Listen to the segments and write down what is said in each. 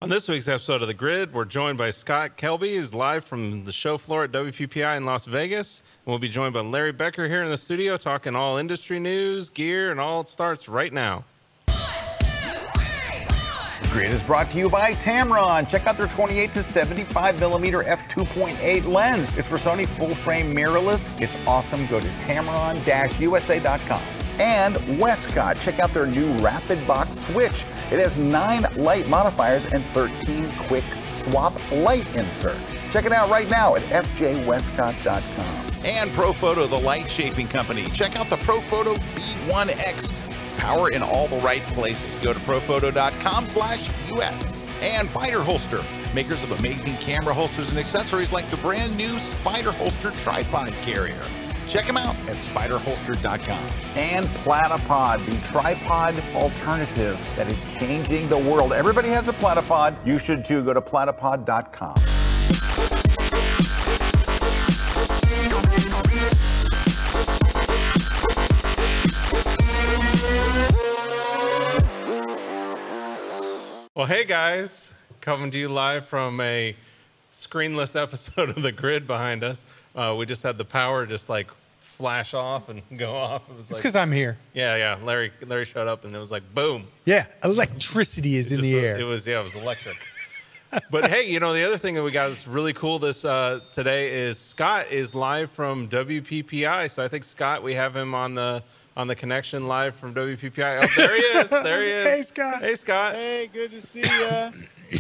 On this week's episode of The Grid, we're joined by Scott Kelby. He's live from the show floor at WPPI in Las Vegas. And we'll be joined by Larry Becker here in the studio talking all industry news, gear, and all. It starts right now. The Grid is brought to you by Tamron. Check out their 28 to 75mm f2.8 lens. It's for Sony full-frame mirrorless. It's awesome. Go to tamron-usa.com. And Westcott. Check out their new Rapid Box Switch. It has 9 light modifiers and 13 quick swap light inserts. Check it out right now at fjwestcott.com. And Profoto, the light shaping company. Check out the Profoto B1X. Power in all the right places. Go to profoto.com/US. And Spider Holster, makers of amazing camera holsters and accessories like the brand new Spider Holster tripod carrier. Check them out at spiderholster.com. And Platypod, the tripod alternative that is changing the world. Everybody has a Platypod. You should too. Go to platypod.com. Well, hey guys, coming to you live from a screenless episode of The Grid behind us. We just had the power just like flash off and go off. It was it's because I'm here. Yeah. Larry showed up and it was like boom. Yeah, electricity is in the air. It was electric. But hey, you know, the other thing that we got that's really cool this today is Scott is live from WPPI. So I think Scott, we have him on the connection live from WPPI. Oh, there he is. There he is. Hey, Scott. Hey, Scott. Hey, good to see you.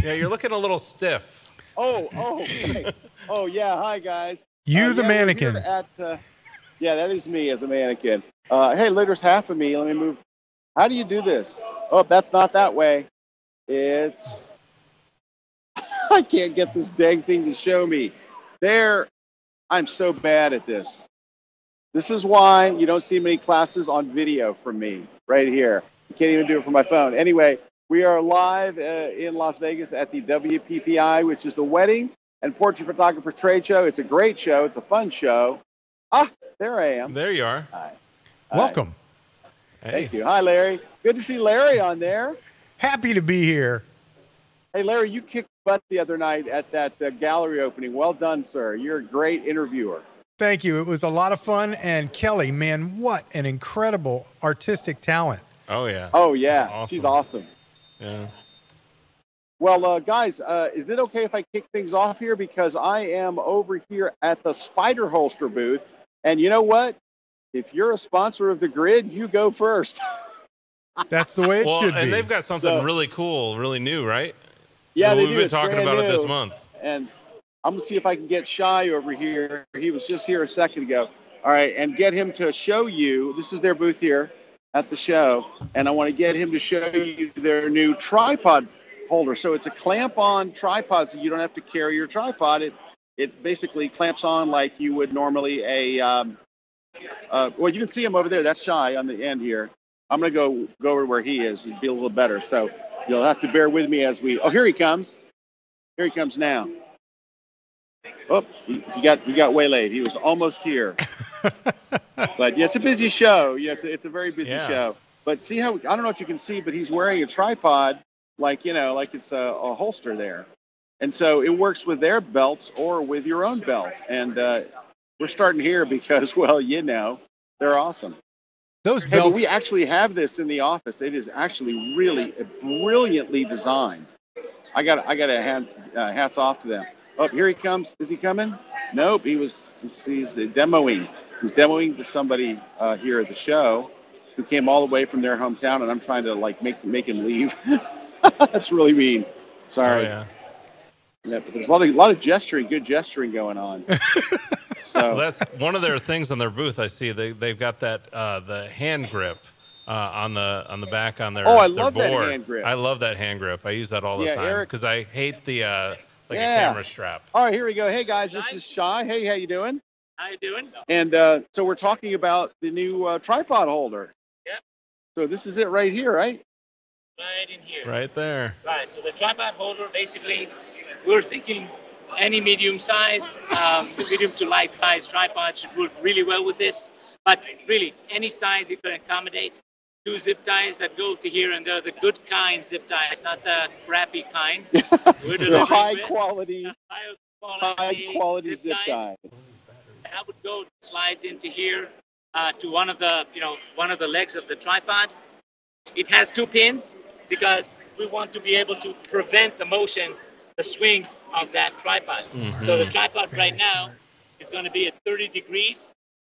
Yeah, you're looking a little stiff. Oh, yeah. Hi, guys. You the mannequin. Yeah, that is me as a mannequin. Hey, there's half of me. Let me move. How do you do this? Oh, that's not that way. It's... I can't get this dang thing to show me. There, I'm so bad at this. This is why you don't see many classes on video from me right here. I can't even do it from my phone. Anyway, we are live in Las Vegas at the WPPI, which is the Wedding and Portrait Photographer Trade Show. It's a great show. It's a fun show. Ah, there I am. There you are. Hi. Welcome. Hey. Thank you. Hi, Larry. Good to see Larry on there. Happy to be here. Hey, Larry, you kicked butt the other night at that gallery opening. Well done, sir. You're a great interviewer. Thank you. It was a lot of fun. And Kelly, man, what an incredible artistic talent. Oh, yeah. Oh, yeah. Awesome. She's awesome. Yeah. Well, guys, is it okay if I kick things off here? Because I am over here at the Spider Holster booth. And you know what? If you're a sponsor of The Grid, you go first. That's the way it should be. And they've got something really cool, really new, right? Yeah, we've they do. been talking about it this month. And I'm going to see if I can get Shy over here. He was just here a second ago. All right, and get him to show you. This is their booth here at the show. And I want to get him to show you their new tripod holder. So it's a clamp-on tripod, so you don't have to carry your tripod. It basically clamps on like you would normally well, you can see him over there. That's Shy on the end here. I'm going to go over where he is. It'd be a little better. So you'll have to bear with me as we... Oh, here he comes. Here he comes now. Oh, he got waylaid. He was almost here. But yeah, it's a busy show. Yes, it's a very busy show. But see how... I don't know if you can see, but he's wearing a tripod like it's a holster there. And so it works with their belts or with your own belt. And we're starting here because, well, they're awesome. Those belts. But we actually have this in the office. It is actually really brilliantly designed. I got a hats off to them. Oh, here he comes. Is he coming? Nope. He's demoing. He's demoing to somebody here at the show who came all the way from their hometown, and I'm trying to make him leave. That's really mean. Sorry. Oh, yeah. Yeah, but there's a lot of gesturing, good gesturing going on. So well, that's one of their things on their booth. I see they've got that the hand grip on the back on their I their love board. that hand grip. I love that hand grip. I use that all the time because I hate the a camera strap. All right, here we go. Hey guys, this is Shy. Hey, how you doing? How you doing? And so we're talking about the new tripod holder. Yep. So this is it right here, right? Right in here. Right there. Right. So the tripod holder, basically, we're thinking any medium size, medium to light size tripod should work really well with this. But really, any size you can accommodate. 2 zip ties that go to here, and they're the good kind zip ties, not the crappy kind. We're They're high with quality zip ties. That would go, slides into here to one of the legs of the tripod. It has 2 pins because we want to be able to prevent the motion, the swing of that tripod. So the tripod right now is going to be at 30 degrees.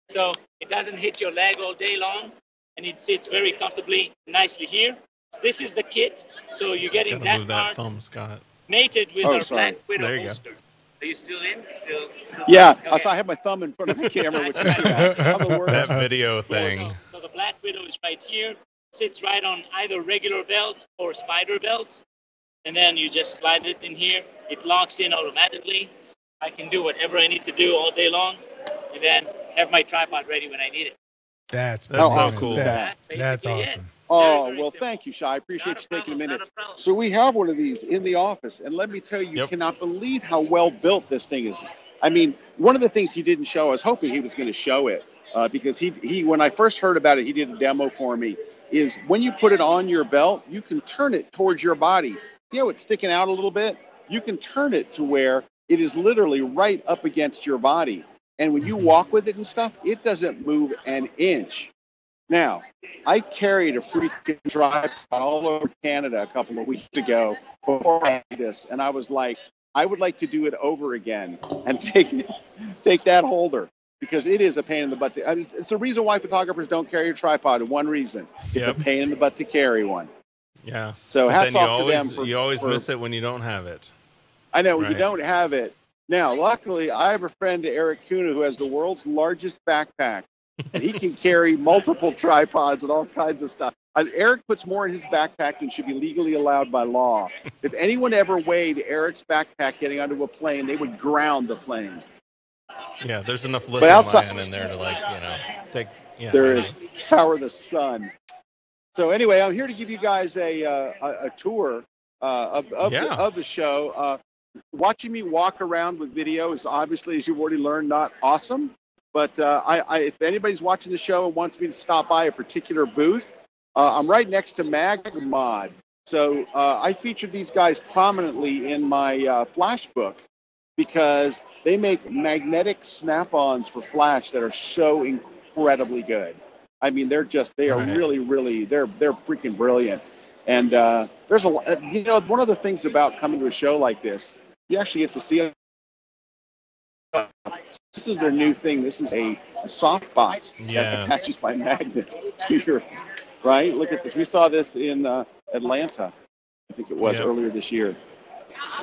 So it doesn't hit your leg all day long, and it sits very comfortably, nicely here. This is the kit. So you're getting that part thumb, Scott. mated with our sorry. Black Widow There you holster. Are you still in? Still Yeah, okay. so I have my thumb in front of the camera, which is I'm the worst. That video thing. So the Black Widow is right here, sits right on either regular belt or spider belt, and then you just slide it in here. It locks in automatically. I can do whatever I need to do all day long, and then have my tripod ready when I need it. That's so cool. That's basically awesome. Oh, Very well, simple. thank you, Shai. I appreciate Not you a taking a problem, minute. not a problem. So we have one of these in the office, and let me tell you, you cannot believe how well built this thing is. I mean, one of the things he didn't show, I was hoping he was going to show it, because he when I first heard about it, he did a demo for me, is when you put it on your belt, you can turn it towards your body. See how it's sticking out a little bit? You can turn it to where it is literally right up against your body. And when you walk with it and stuff, it doesn't move an inch. Now, I carried a freaking tripod all over Canada a couple of weeks ago before I did this, and I was like, I would like to do it over again and take that holder, because it is a pain in the butt. It's the reason why photographers don't carry a tripod. One reason, it's a pain in the butt to carry one. Yeah. So but hats then off to them. You always miss it when you don't have it. I know, when you don't have it. Now, luckily, I have a friend, Erik Kuna, who has the world's largest backpack. And he can carry multiple tripods and all kinds of stuff. Erik puts more in his backpack than should be legally allowed by law. If anyone ever weighed Erik's backpack getting onto a plane, they would ground the plane. Yeah, there's enough lithium-ion in there to, take. Yeah, there is power the sun. So anyway, I'm here to give you guys a tour of the show. Watching me walk around with video is obviously, as you've already learned, not awesome. But if anybody's watching the show and wants me to stop by a particular booth, I'm right next to MagMod. So I featured these guys prominently in my Flash book because they make magnetic snap-ons for Flash that are so incredibly good. I mean, they are really, they're freaking brilliant. And there's one of the things about coming to a show like this, you actually get to see them. This is their new thing. This is a soft box that attaches by magnet to your, right? Look at this. We saw this in Atlanta, I think it was earlier this year.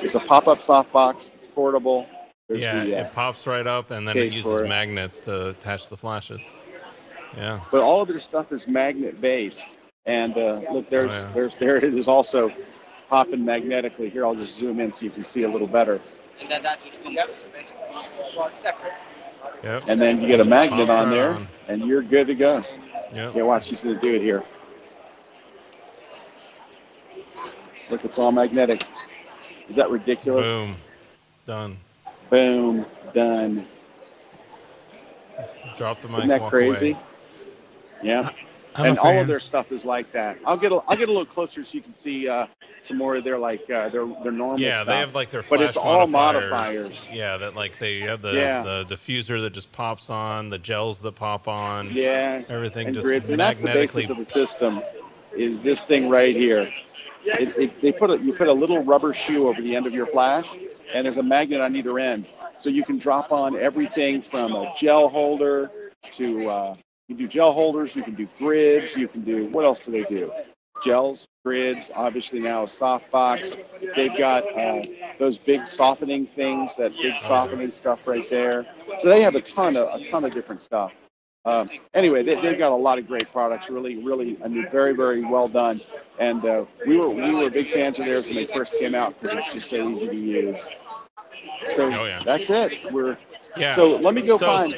It's a pop-up soft box. It's portable. There's it pops right up, and then it uses magnets to attach the flashes. Yeah. But all of their stuff is magnet-based. And look, there it is also popping magnetically. Here, I'll just zoom in so you can see a little better. And then that would be basically separate. Yep. And then you get a magnet on there, and you're good to go. Yep. Yeah, watch, she's going to do it here. Look, it's all magnetic. Is that ridiculous? Boom. Done. Boom. Done. Drop the mic. Isn't that walk crazy? Away. Yeah. And all of their stuff is like that. I'll get a little closer so you can see some more of their their normal stuff. Yeah, they have like their but flash it's all modifiers. Yeah, that they have the diffuser that just pops on, the gels that pop on. Yeah. Everything and just grids. And that's the magnetically. basis of the system. Is this thing right here? You put a little rubber shoe over the end of your flash, and there's a magnet on either end, so you can drop on everything from a gel holder to. You can do gel holders, you can do grids, you can do, what else do they do? Gels, grids, obviously now a softbox. They've got those big softening things, that big softening stuff right there. So they have a ton of different stuff. Anyway, they've got a lot of great products, really, very, very well done. And we were big fans of theirs when they first came out because it's just so easy to use. So that's it. So let me go find.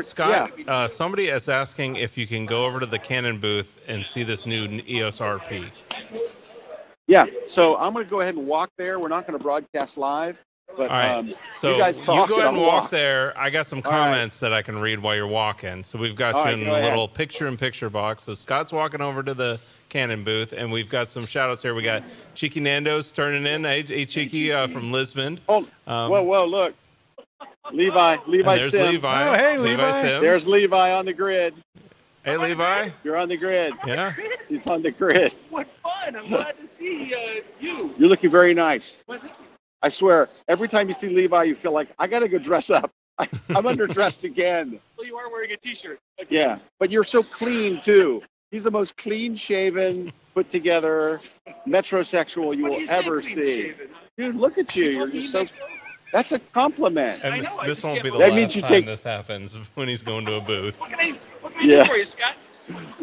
Scott, somebody is asking if you can go over to the Canon booth and see this new EOS RP. Yeah, so I'm going to go ahead and walk there. We're not going to broadcast live, But All right. So you guys talk. go ahead and walk walk there. I got some comments that I can read while you're walking. So we've got you in a little picture-in-picture box. So Scott's walking over to the Canon booth, and we've got some shout-outs here. We got Cheeky Nando's turning in. Hey Cheeky from Lisbon. Whoa, look. Levi there's Sims. Levi. Oh, hey, Levi. Sims. There's Levi on the grid. Hey, Levi. You're on the grid. Yeah. He's on the grid. What fun. I'm glad to see you. You're looking very nice. Well, thank you. I swear, every time you see Levi, you feel like, I got to go dress up. I'm underdressed again. Well, you are wearing a T-shirt. Okay. Yeah, but you're so clean, too. He's the most clean-shaven, put-together metrosexual you will ever see. Dude, look at you. You're just so... That's a compliment. And I know, this won't be the That last means you time take- this happens when he's going to a booth. What can I do for you, Scott?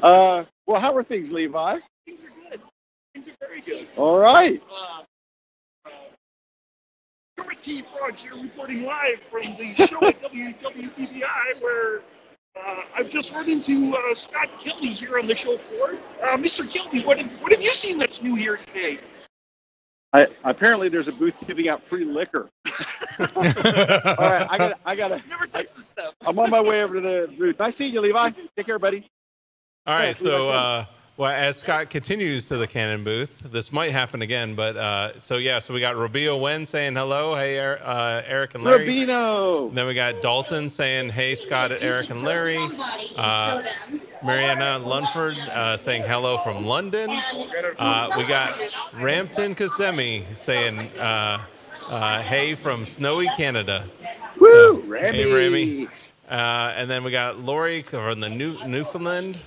Well, how are things, Levi? Things are good. Things are very good. All right. T Frog here reporting live from the show at WPPI, where I've just run into Scott Kelby here on the show floor. Mr. Kelby, what have you seen that's new here today? Apparently, there's a booth giving out free liquor. All right, I gotta. Never touch the stuff. I'm on my way over to the booth. Nice seeing you, Levi. Take care, buddy. All right, so as Scott continues to the Canon booth, this might happen again, but so we got Robio Wen saying hello, hey Eric and Larry. Robino. Then we got Dalton saying hey Scott, Eric and Larry. Mariana Lunford saying hello from London. We got Rampton Kasemi saying hey from snowy Canada. Woo, So, Remy. hey Remy. And then we got Lori from the Newfoundland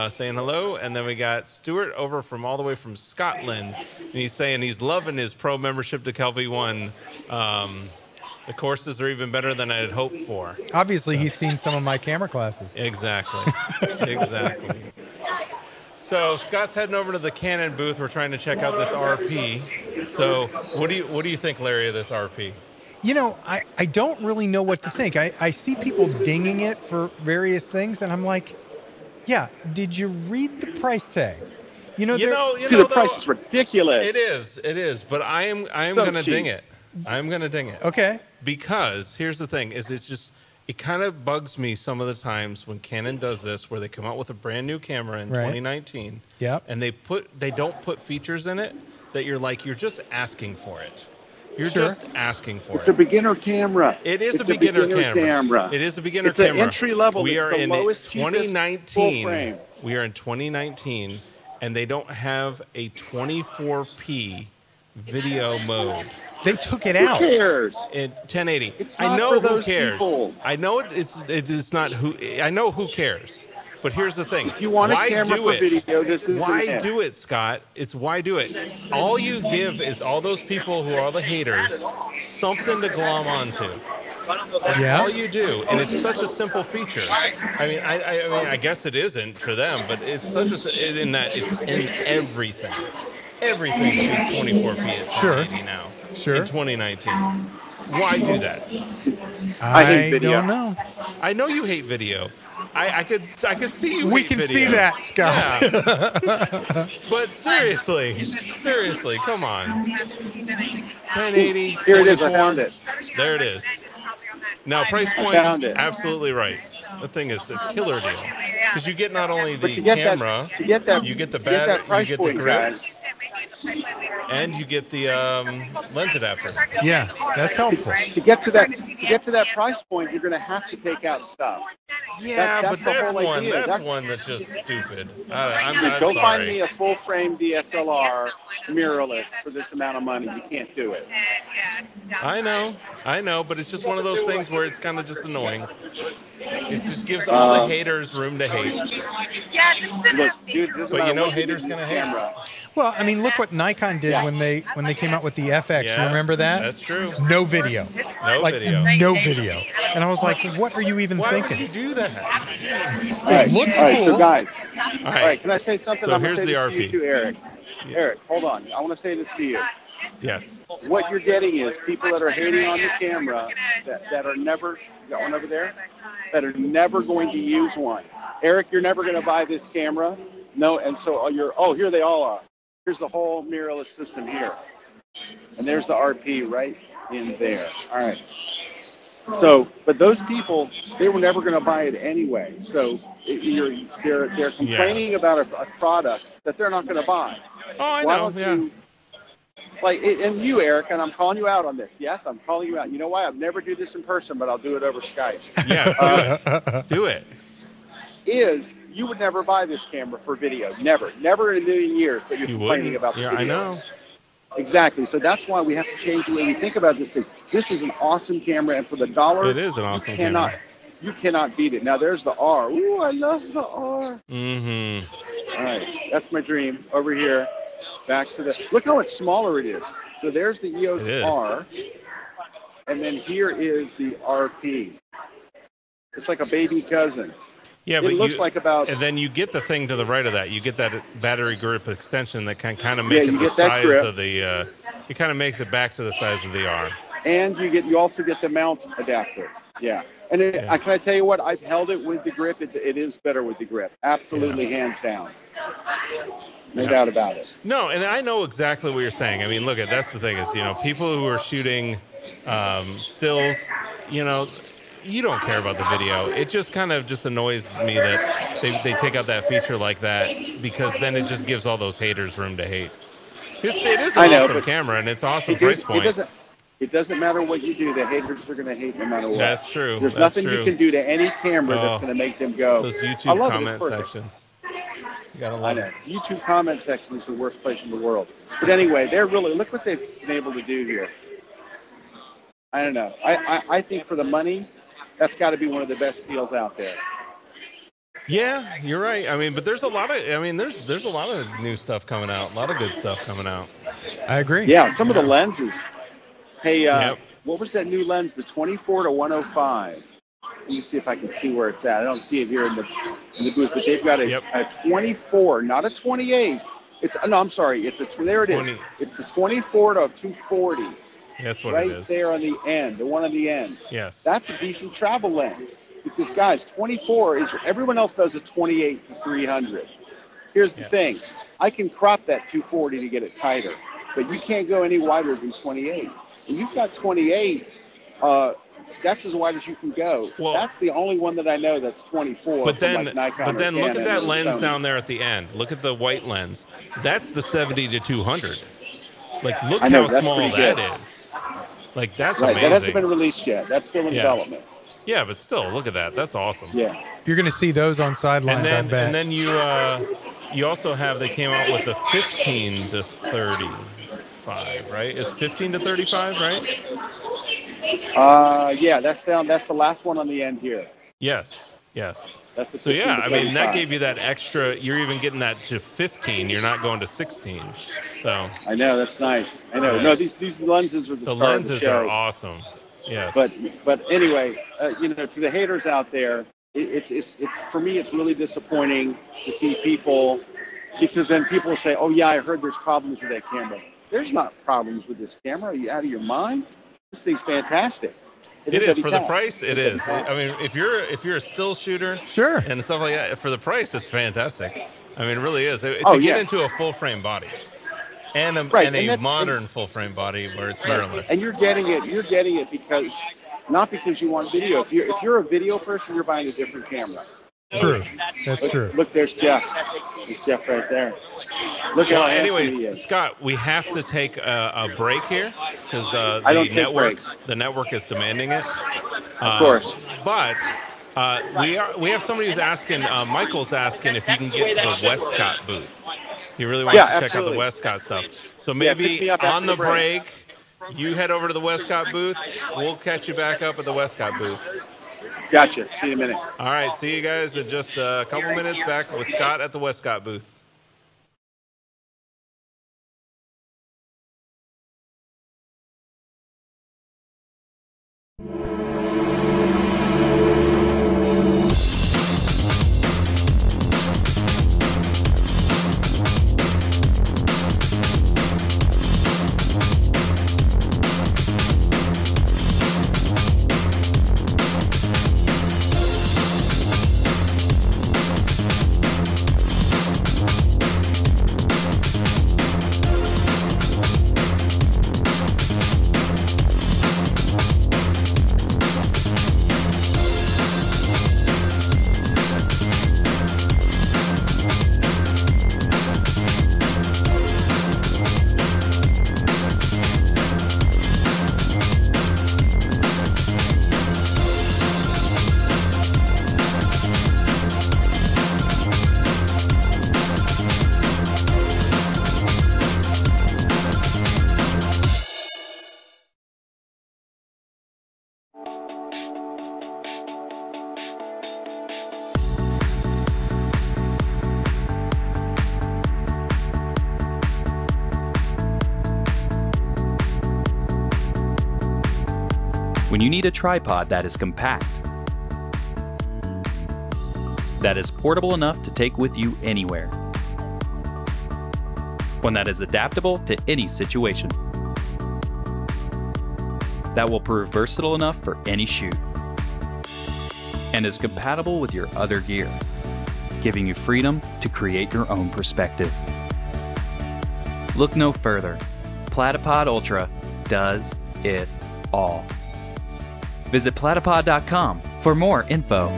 saying hello. And then we got Stuart over from all the way from Scotland. And he's saying he's loving his pro membership to KelbyOne. The courses are even better than I had hoped for. Obviously, he's seen some of my camera classes. Exactly. Exactly. So Scott's heading over to the Canon booth. We're trying to check out this RP. So what do you think, Larry, of this RP? You know, I don't really know what to think. I see people dinging it for various things, and I'm like, yeah, did you read the price tag? The price is ridiculous. It is. But I am So going to cheap. ding it. I'm going to ding it. Okay. Because here's the thing: it kind of bugs me some of the times when Canon does this, where they come out with a brand new camera in 2019, and they don't put features in it that you're just asking for it. You're just asking for it. It's a beginner camera. It is a beginner camera. It is a beginner camera. It's an entry level. We are in lowest, 2019. Full frame. We are in 2019, and they don't have a 24p video mode. They took it out. Who cares? In 1080. It's not I know for who those cares. people. I know it's not who. I know who cares. But here's the thing. If you want a camera for video, this is Why do it, Scott? It's why do it. All you give is all those people who are the haters something to glom onto. That's all you do, and it's such a simple feature. I mean, I guess it isn't for them, but it's such in that it's in everything. Everything shoots 24p at 1080 now. Sure. In 2019. Why do that? I hate video. Don't know. I know you hate video. I could see you. We hate can video. see that, Scott. Yeah. But seriously, come on. 1080. Here it is. I 24. found it. There it is. Now, price point, absolutely right. The thing is a killer deal because you get not only the camera, you get the battery, you get the grip, and you get the lens adapter. Yeah, that's helpful. To get to that price point, you're going to have to take out stuff. Yeah, that's but the that's whole one. idea. That's one that's just stupid. I'm Go sorry. find me a full frame DSLR mirrorless for this amount of money. You can't do it. I know, but it's just one of those things where it's kind of just annoying. It just gives all the haters room to hate. Look, dude, this is But you know, what haters do with gonna this hate. camera. Well, I mean, look what Nikon did when they came out with the FX. Yeah, Remember that? That's true. No video. No video. No video. And I was like, what are you even Why thinking? would you do that? It looks All right, cool. so guys. All All right, can I say something? So I'm going here's to say the this to you RP. too, Eric. Eric, hold on. I want to say this to you. Yes. What you're getting is people that are hating on the camera that are never, you got one over there, that are never going to use one. Eric, you're never going to buy this camera. No, and so here they all are. Here's the whole mirrorless system here. And there's the RP right in there. All right. So, but those people, they were never going to buy it anyway. So they're complaining about a product that they're not going to buy. Oh, I Why know. don't you, and you, Eric, and I'm calling you out on this. Yes, I'm calling you out. You know why? I'd never do this in person, but I'll do it over Skype. Yeah, do it. You would never buy this camera for video. Never in a million years, but you're complaining about the video. I know. Exactly. So that's why we have to change the way we think about this thing. This is an awesome camera, and for the dollar, it is an awesome camera. You cannot beat it. Now there's the R. Ooh, I love the R. Mm-hmm. All right, that's my dream. Over here, back to the. Look how much smaller it is. So there's the EOS R, and then here is the RP. It's like a baby cousin. Yeah, it looks like about. And then you get the thing to the right of that. You get that battery grip extension that can kind of make it the size of the. It kind of makes it back to the size of the R. And you also get the mount adapter. Yeah. And can I tell you what? I've held it with the grip. It is better with the grip. Absolutely, hands down. No doubt about it. No, and I know exactly what you're saying. I mean, look, that's the thing is, people who are shooting stills, you don't care about the video. It just kind of just annoys me that they take out that feature like that, because then it just gives all those haters room to hate. It is an awesome camera, and it's awesome price point. It doesn't matter what you do. The haters are going to hate no matter what. That's true. There's nothing you can do to any camera that's going to make them go. Those YouTube comment sections. You gotta love it. YouTube comment section is the worst place in the world. But anyway, look what they've been able to do here. I don't know. I think for the money, that's got to be one of the best deals out there. Yeah, you're right. I mean, but there's a lot of there's a lot of new stuff coming out. A lot of good stuff coming out. I agree. Yeah, some of the lenses. Hey, what was that new lens? The 24 to 105. Let me see if I can see where it's at. I don't see it here in the booth, but they've got a 24, not a 28. I'm sorry. There it is. It's the 24 to 240. That's what it is. Right there on the end, the one on the end. Yes. That's a decent travel lens, because guys, 24 is, everyone else does a 28 to 300. Here's the thing. I can crop that 240 to get it tighter, but you can't go any wider than 28. And you've got 28, that's as wide as you can go. Well, that's the only one that I know that's 24. But then look at that lens down there at the end. Look at the white lens. That's the 70 to 200. Like, look how small that is. Like, that's amazing. That hasn't been released yet. That's still in development. Yeah, but still, look at that. That's awesome. Yeah. You're going to see those on sidelines, I bet. And then you also have, they came out with the 15 to 35, right? It's 15 to 35, right? Yeah, that's the last one on the end here. Yes, yes. That's the that gave you that extra. You're even getting that to 15. You're not going to 16. So I know, that's nice. I know. Yes. No, these lenses are the lenses are awesome. Yes. But anyway, to the haters out there, it's for me, it's really disappointing to see people, because then people will say, "Oh yeah, I heard there's problems with that camera." There's not problems with this camera. Are you out of your mind? This thing's fantastic. It is for the price. It is. I mean, if you're a still shooter, sure, and stuff like that, for the price, it's fantastic. I mean, it really is. To get into a full frame body and a modern full frame body where it's mirrorless. And you're getting it because not because you want video. If you're a video person, you're buying a different camera. True. That's true. Look, there's Jeff. There's Jeff right there. Look how anyways, Scott, we have to take a break here because the network is demanding it. Of course. But we have somebody who's asking. Michael's asking if you can get to the Westcott booth. He really wants to check out the Westcott stuff. So maybe on the break, you head over to the Westcott booth. We'll catch you back up at the Westcott booth. Gotcha. See you in a minute. All right. See you guys in just a couple minutes back with Scott at the Westcott booth. you need a tripod that is compact, that is portable enough to take with you anywhere, one that is adaptable to any situation, that will prove versatile enough for any shoot, and is compatible with your other gear, giving you freedom to create your own perspective. Look no further. Platypod Ultra does it all. Visit platypod.com for more info.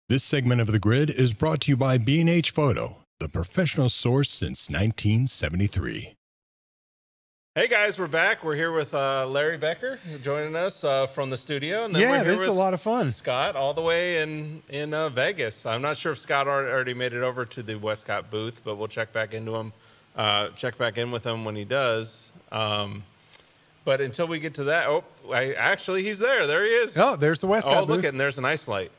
This segment of The Grid is brought to you by B&H Photo, the professional source since 1973. Hey guys, we're back. We're here with Larry Becker joining us from the studio. And then Yeah, we're here this is with a lot of fun. Scott, all the way in Vegas. I'm not sure if Scott already made it over to the Westcott booth, but we'll check back into him. Check back in with him when he does. But until we get to that, actually he's there. There he is. Oh, there's the Westcott booth. Look at, and there's an ice light.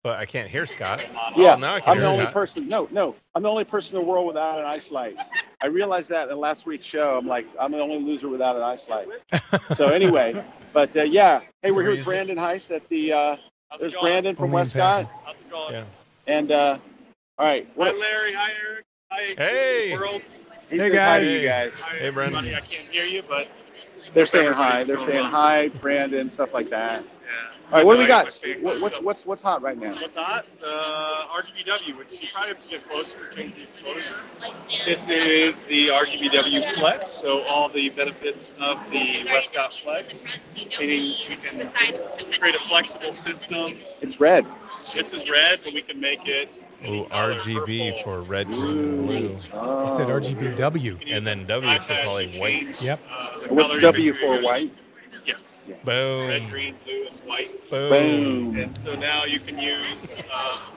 But I can't hear Scott. Yeah, now I can I'm hear the only Scott. person. No, I'm the only person in the world without an ice light. I realized that in last week's show. I'm like, I'm the only loser without an ice light. So anyway, but yeah. Hey, we're here with Brandon Heist at the. There's Brandon from Westcott. How's it going? Yeah. And all right. Hi, Larry. Hi, Eric. Hi, Hey. world. He Hey, says hi to guys. you guys. Hi, Hey, Brandon. everybody. I can't hear you, but They're saying hi. everybody's They're going saying well. hi, Brandon, stuff like that. Yeah. All right, what do we Enjoying got? my favorite. What's hot right now? What's hot? RGBW, which you probably have to get closer to change the exposure. This is the RGBW Flex, so all the benefits of the Westcott Flex, meaning we can create a flexible system. It's red. This is red, but we can make it Ooh, color, RGB purple. for red, green, and blue. He said RGBW. And then W for probably white. Yep. What's W for white? Yes. Boom. Red, green, blue, and white. Boom. And so now you can use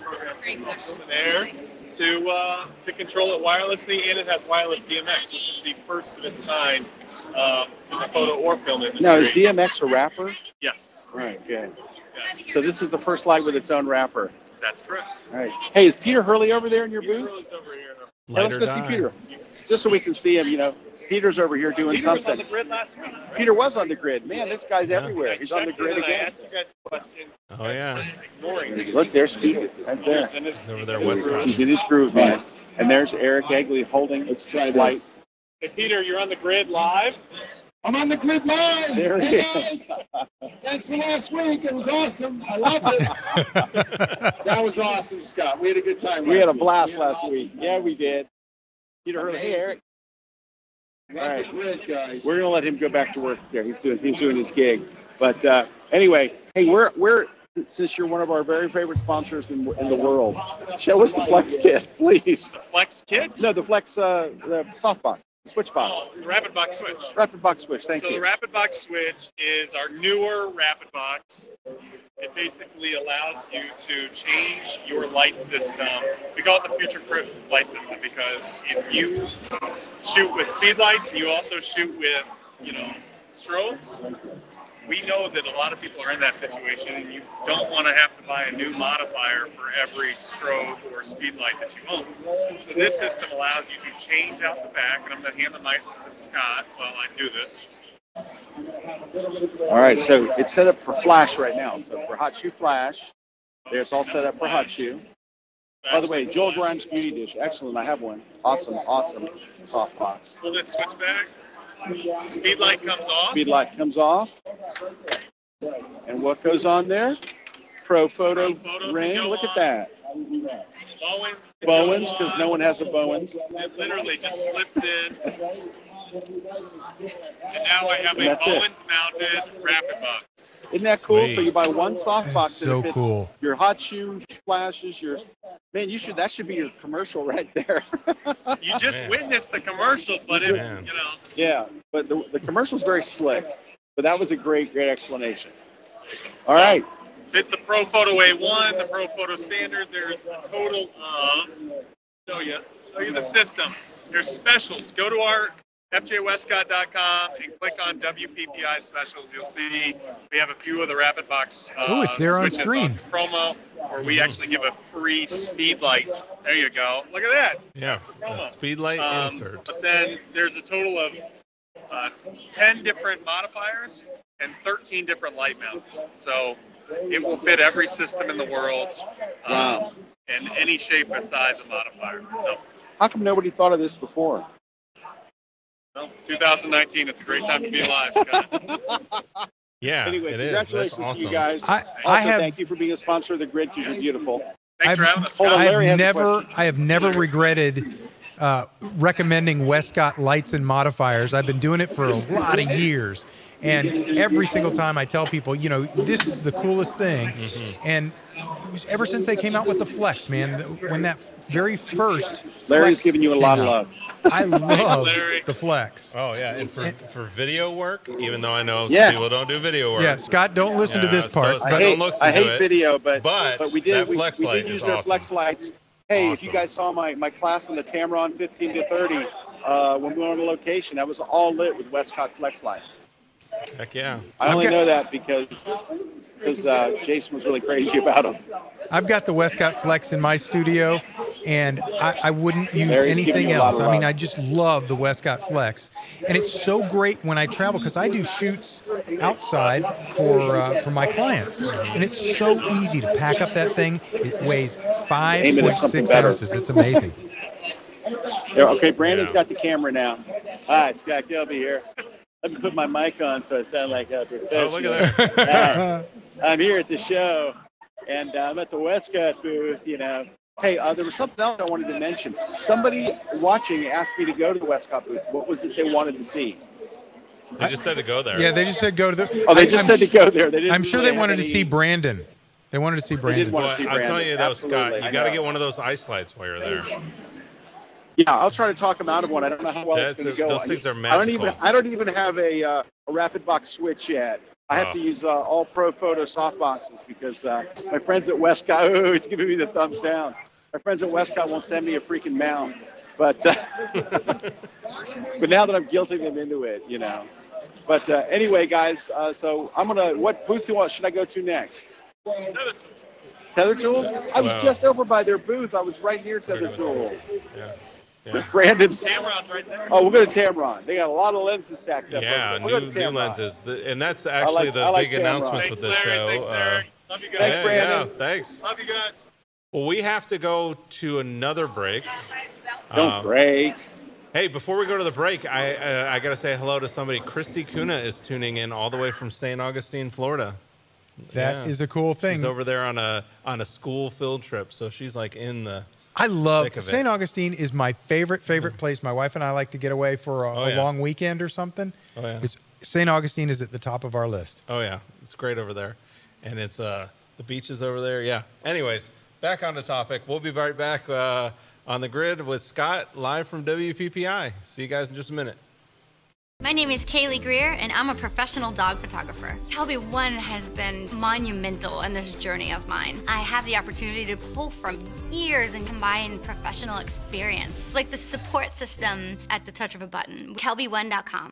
program from there to control it wirelessly, and it has wireless DMX, which is the first of its kind in the photo or film industry. Now, is DMX a wrapper? Yes. Right, good. Yes. So this is the first light with its own wrapper. That's correct. All right. Hey, is Peter Hurley over there in your Peter booth? Hurley's over here. Hey, Light let's or go die. see Peter, just so we can see him. You know, Peter's over here doing Peter was on something. the grid last week. Right? Peter was on the grid. Man, this guy's Yeah. everywhere. He's on the checked in grid and I again. asked you guys questions. Oh, yeah. Ignoring me. Look, there's Peter right there. He's in his- He's over there, he's in his Westcott. He's in his groove, man. And there's Eric Egley holding flight. Hey, Peter, you're on the grid live. I'm on the grid live. There he Hey, is. guys. Thanks for last week. It was awesome. I loved it. That was awesome, Scott. We had a good time. We had a last week. blast We had an last awesome week. time. Yeah, we did. Peter Hurley. Hey, Eric. Love All right. the grid, guys. We're gonna let him go back to work there. He's doing his gig. But anyway, hey, we're since you're one of our very favorite sponsors in the world, show us the Flex Kit, please. The Flex Kit. No, the Flex, the softbox, the switch box, Oh, the Rapid Box Switch. rapid box switch. Thank So the you. Rapid Box Switch is our newer Rapid Box. It basically allows you to change your light system. We call it the future-proof light system because if you shoot with speed lights and you also shoot with, strobes, we know that a lot of people are in that situation, and you don't want to have to buy a new modifier for every strobe or speed light that you own. So this system allows you to change out the back, and I'm going to hand the mic to Scott while I do this. All right, so it's set up for flash right now. So for hot shoe flash, there it's all set up for hot shoe. By the way, Joel Grimes Beauty Dish, excellent. I have one. Awesome soft box. Pull this switch back. Speed light comes off. Speed light comes off. And what goes on there? Profoto ring. Look at that. Bowens, because no one has a Bowens. It literally just slips in. And now I have a Bowens-mounted rapid box. Isn't that cool? Sweet. So you buy one softbox so and it fits cool. your hot shoe splashes, your man. That should be your commercial right there. You just witnessed the commercial, but it's Yeah, but the commercial's very slick. But that was a great explanation. All right. Fit the Profoto A1, the Profoto Standard. There's a total of show you the system. There's specials. Go to our fjwestcott.com and click on WPPI specials. You'll see we have a few of the Rapid Box it's there on screen. Promo, where we actually give a free speed light. There you go. Look at that. Yeah, a speed light insert. But then there's a total of 10 different modifiers and 13 different light mounts. So it will fit every system in the world in any shape and size of modifier. So, how come nobody thought of this before? Well, 2019, it's a great time to be alive, Scott. Yeah, anyway, it is. congratulations That's awesome. to you guys. Thank you for being a sponsor of the Grid because you're beautiful. Thanks for having us, Scott. I have never regretted recommending Westcott lights and modifiers. I've been doing it for a lot of years. And every single time I tell people, this is the coolest thing. And it was ever since they came out with the Flex, man, when that very first Larry's Flex giving you a lot of love. I love the Flex. Oh, yeah. And for video work, even though I know people don't do video work. Yeah, Scott, don't listen to this part. I hate video, but we did light use their Flex lights. Hey, if you guys saw my class on the Tamron 15 to 30, when we were on a location, that was all lit with Westcott Flex lights. Heck yeah. I only know that because Jason was really crazy about them. I've got the Westcott Flex in my studio, and I wouldn't use anything else. I mean, I just love the Westcott Flex. And it's so great when I travel because I do shoots outside for my clients. And it's so easy to pack up that thing. It weighs 5.6 ounces. It's amazing. Okay, Brandon's got the camera now. Hi, Scott Kelby here. Let me put my mic on so I sound like a professional. Oh, look at that. I'm here at the show, and I'm at the Westcott booth, Hey, there was something else I wanted to mention. Somebody watching asked me to go to the Westcott booth. What was it they wanted to see? They just said to go there. Yeah, they just said go to the... Oh, they just said to go there. They didn't. I'm sure they wanted to see Brandon. They wanted to see Brandon. They did want to see Brandon. I'm telling you, though, Absolutely. Scott, you got to get one of those ice lights while you're there. Yeah, I'll try to talk him out of one. I don't know how well it's going to go. Those things are magical. I don't even have a rapid box switch yet. I have to use all Profoto soft boxes because my friends at Westcott, he's giving me the thumbs down. My friends at Westcott won't send me a freaking mount. But but now that I'm guilting them into it, But anyway, guys, so what booth should I go to next? Tether Tools? I was just over by their booth. I was right near Tether Tools. Yeah. Brandon's. Tamron's right there. Oh, we'll go to Tamron. They got a lot of lenses stacked up. Yeah, we'll new lenses. And that's actually the big announcements with this show. Thanks, Eric. Love you guys. Thanks, Brandon. Yeah, thanks. Love you guys. Well, we have to go to another break. Don't break. Hey, before we go to the break, I got to say hello to somebody. Erik Kuna is tuning in all the way from St. Augustine, Florida. That is a cool thing. She's over there on a school field trip, so she's like in the... I love St. Augustine is my favorite place. My wife and I like to get away for a long weekend or something. Oh, yeah. St. Augustine is at the top of our list. Oh, yeah. It's great over there. And it's the beaches over there. Yeah. Anyways, back on the topic. We'll be right back on the grid with Scott live from WPPI. See you guys in just a minute. My name is Kaylee Greer, and I'm a professional dog photographer. KelbyOne has been monumental in this journey of mine. I have the opportunity to pull from years and combine professional experience, like the support system at the touch of a button. KelbyOne.com.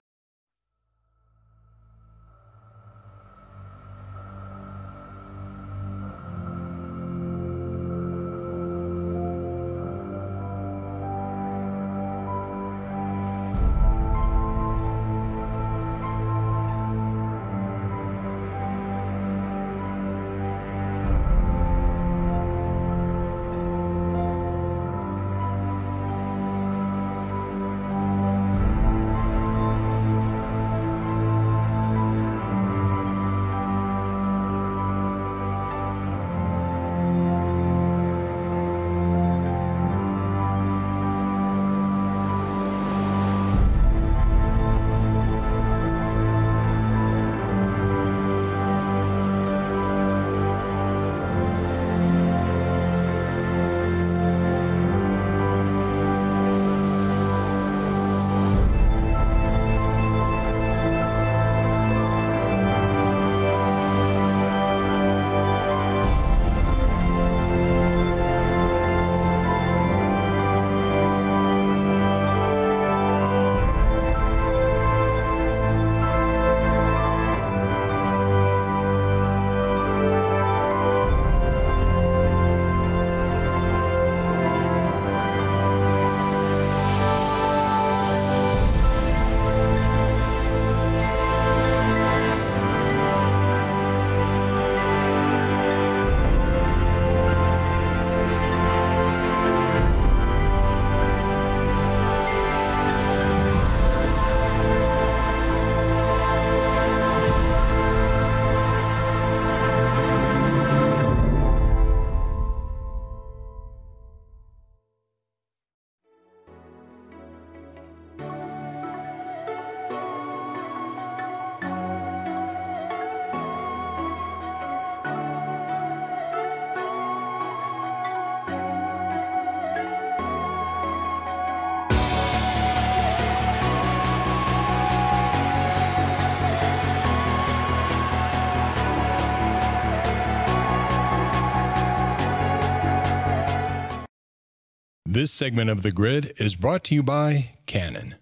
This segment of The Grid is brought to you by Canon.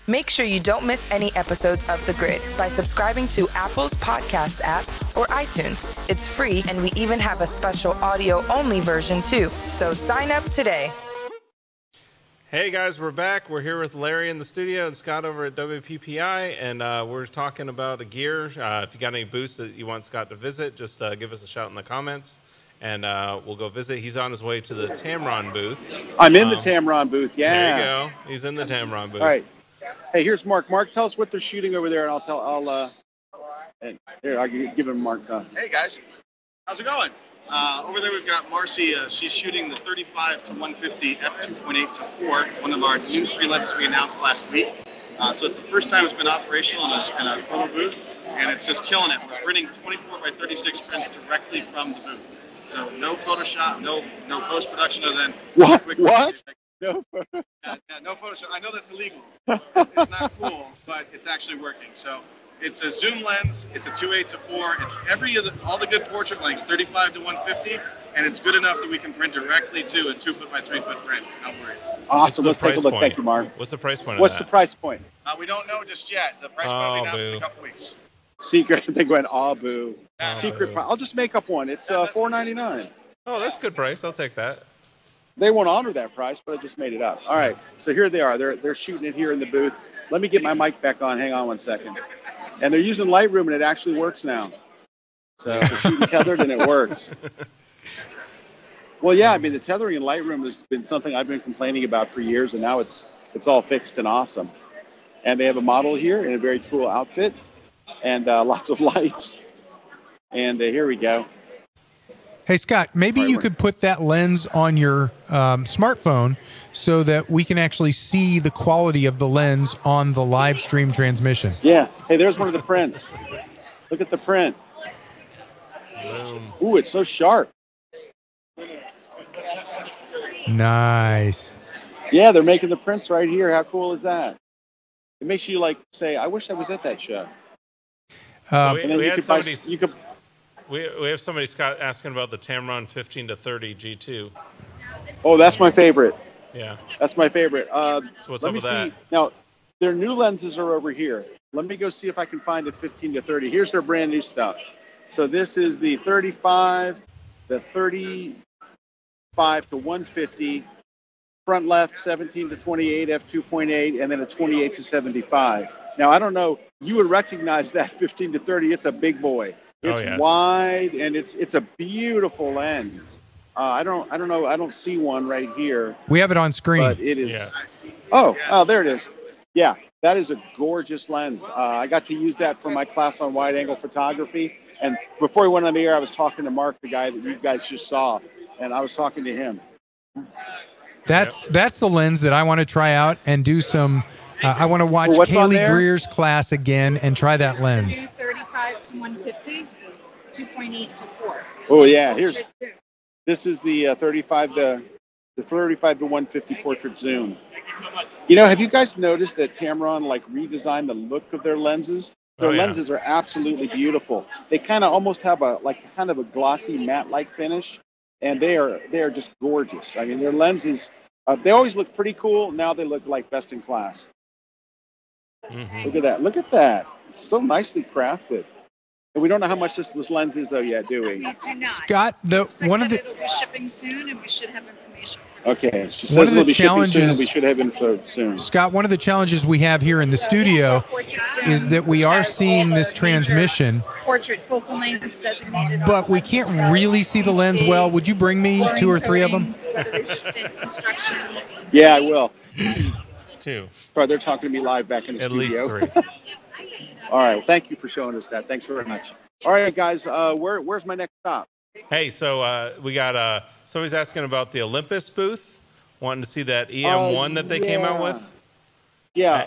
Make sure you don't miss any episodes of The Grid by subscribing to Apple's podcast app or iTunes. It's free, and we even have a special audio-only version, too. So sign up today. Hey, guys, we're back. We're here with Larry in the studio and Scott over at WPPI, and we're talking about a gear. If you got any booths that you want Scott to visit, just give us a shout in the comments, and we'll go visit. He's on his way to the Tamron booth. I'm in the Tamron booth, yeah. There you go. He's in the Tamron booth. All right. Hey, here's Mark. Mark, tell us what they're shooting over there, and I'll give him Mark. Hey guys, how's it going? Over there we've got Marcy. She's shooting the 35 to 150 f2.8 to 4, one of our new 3 lenses we announced last week. So it's the first time it's been operational in a photo booth, and it's just killing it. We're printing 24 by 36 prints directly from the booth. So no Photoshop, no post production other than what? No Photoshop. I know that's illegal. It's not cool, but it's actually working. So it's a zoom lens. It's a 2.8 to 4. It's all the good portrait lengths, 35 to 150, and it's good enough that we can print directly to a 2 foot by 3 foot print. No worries. Awesome. Let's take a look. Thank you, Mark. What's the price point? What's the price point? We don't know just yet. The price point will be announced in a couple weeks. Secret. They went, boo. Secret price. I'll just make up one. It's $4.99. Oh, that's a good price. I'll take that. They won't honor that price, but I just made it up. All right, so here they are. They're shooting it here in the booth. Let me get my mic back on. Hang on one second. And they're using Lightroom, and it actually works now. So they're shooting tethered, and it works. Well, yeah, I mean, the tethering in Lightroom has been something I've been complaining about for years, and now it's all fixed and awesome. And they have a model here in a very cool outfit, and lots of lights. And here we go. Hey, Scott, maybe you could put that lens on your smartphone so that we can actually see the quality of the lens on the live stream transmission. Yeah. Hey, there's one of the prints. Look at the print. Ooh, it's so sharp. Nice. Yeah, they're making the prints right here. How cool is that? It makes you say, I wish I was at that show. We have somebody, Scott, asking about the Tamron 15 to 30 G2. Oh, that's my favorite. Yeah. That's my favorite. So what's up with that? Now, their new lenses are over here. Let me go see if I can find the 15 to 30. Here's their brand new stuff. So this is the 35, the 35 to 150, front left 17 to 28 f2.8, and then a 28 to 75. Now, I don't know. You would recognize that 15 to 30. It's a big boy. It's wide, and it's a beautiful lens. I don't know. I don't see one right here. We have it on screen. But it is. Yes. Oh, there it is. Yeah, that is a gorgeous lens. I got to use that for my class on wide-angle photography. And before we went on the air, I was talking to Mark, the guy that you guys just saw, and I was talking to him. That's the lens that I want to try out and do some. I want to watch Kaylee Greer's class again and try that lens. 35 to 150, 2.8 to 4. Oh yeah, this is the 35 to 150 portrait zoom. You know, have you guys noticed that Tamron redesigned the look of their lenses? Their lenses are absolutely beautiful. They kind of almost have a glossy matte-like finish, and they are just gorgeous. I mean, their lenses they always look pretty cool. Now they look like best in class. Mm-hmm. Look at that. It's so nicely crafted. And we don't know how much this lens is though yet, do we? We do not. Scott, it'll be shipping soon, and we should have information. Okay. She says it'll be shipping soon, and we should have info soon. Scott, one of the challenges we have here in the studio is that we are seeing this transmission. Portrait focal lengths designated. But we can't really see the lens well. Would you bring me 2 or 3 of them? Resistant construction. Yeah, I will. 2. Sorry, they're talking to me live back in the studio. At least 3. All right. Well, thank you for showing us that. Thanks very much. All right, guys. Where's my next stop? Hey, so we got somebody's asking about the Olympus booth, wanting to see that EM1 that they came out with. Yeah.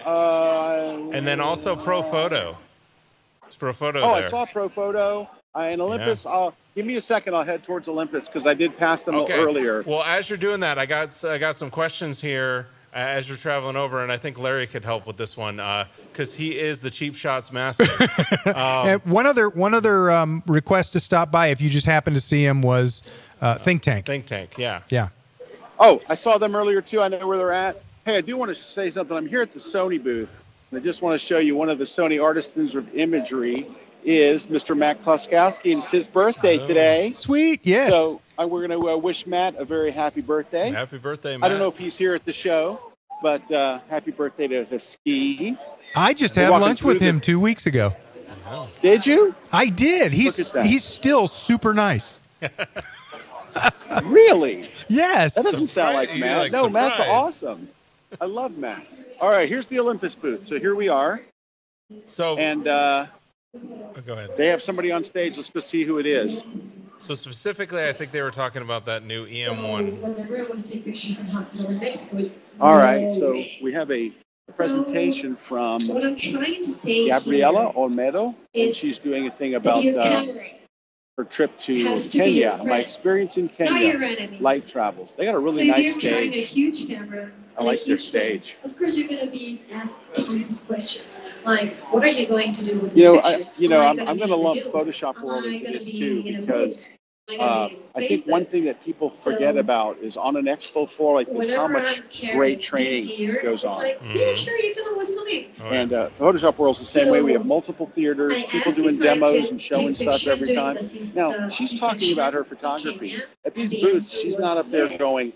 And then also Profoto. It's Profoto there. I saw Profoto. And Olympus, give me a second. I'll head towards Olympus because I did pass them earlier. Well, as you're doing that, I got some questions here as you're traveling over, and I think Larry could help with this one because he is the cheap shots master. And one other request to stop by if you just happen to see him was Think Tank. Think Tank, yeah. Yeah. Oh, I saw them earlier too. I know where they're at. Hey, I do want to say something. I'm here at the Sony booth, and I just want to show you one of the Sony artisans of imagery is Mr. Matt Kloskowski, and it's his birthday today. Sweet, yes. So we're going to wish Matt a very happy birthday. Happy birthday, Matt. I don't know if he's here at the show, but happy birthday to the ski. I just had lunch with him 2 weeks ago. Oh. Did you? I did. He's still super nice. Really? Yes. That doesn't sound like Matt. Like no, surprised. Matt's awesome. I love Matt. All right, here's the Olympus booth. So here we are. So and go ahead. They have somebody on stage. Let's go see who it is. So specifically, I think they were talking about that new EM1. All right, so we have a presentation from Gabriela Olmedo, and she's doing a thing about her trip to Kenya, my experience in Kenya, light travels. They got a really nice stage. I like their stage. Of course, you're going to be asked tons of questions, like, what are you going to do with these pictures? I'm going to lump Photoshop World into this too, because I think one thing that people forget about is on an expo floor like this, how much great training goes on. Yeah, sure, you can always come in. And Photoshop World's the same way. We have multiple theaters, people doing demos and showing stuff every time. Now, she's talking about her photography. At these booths, she's not up there going,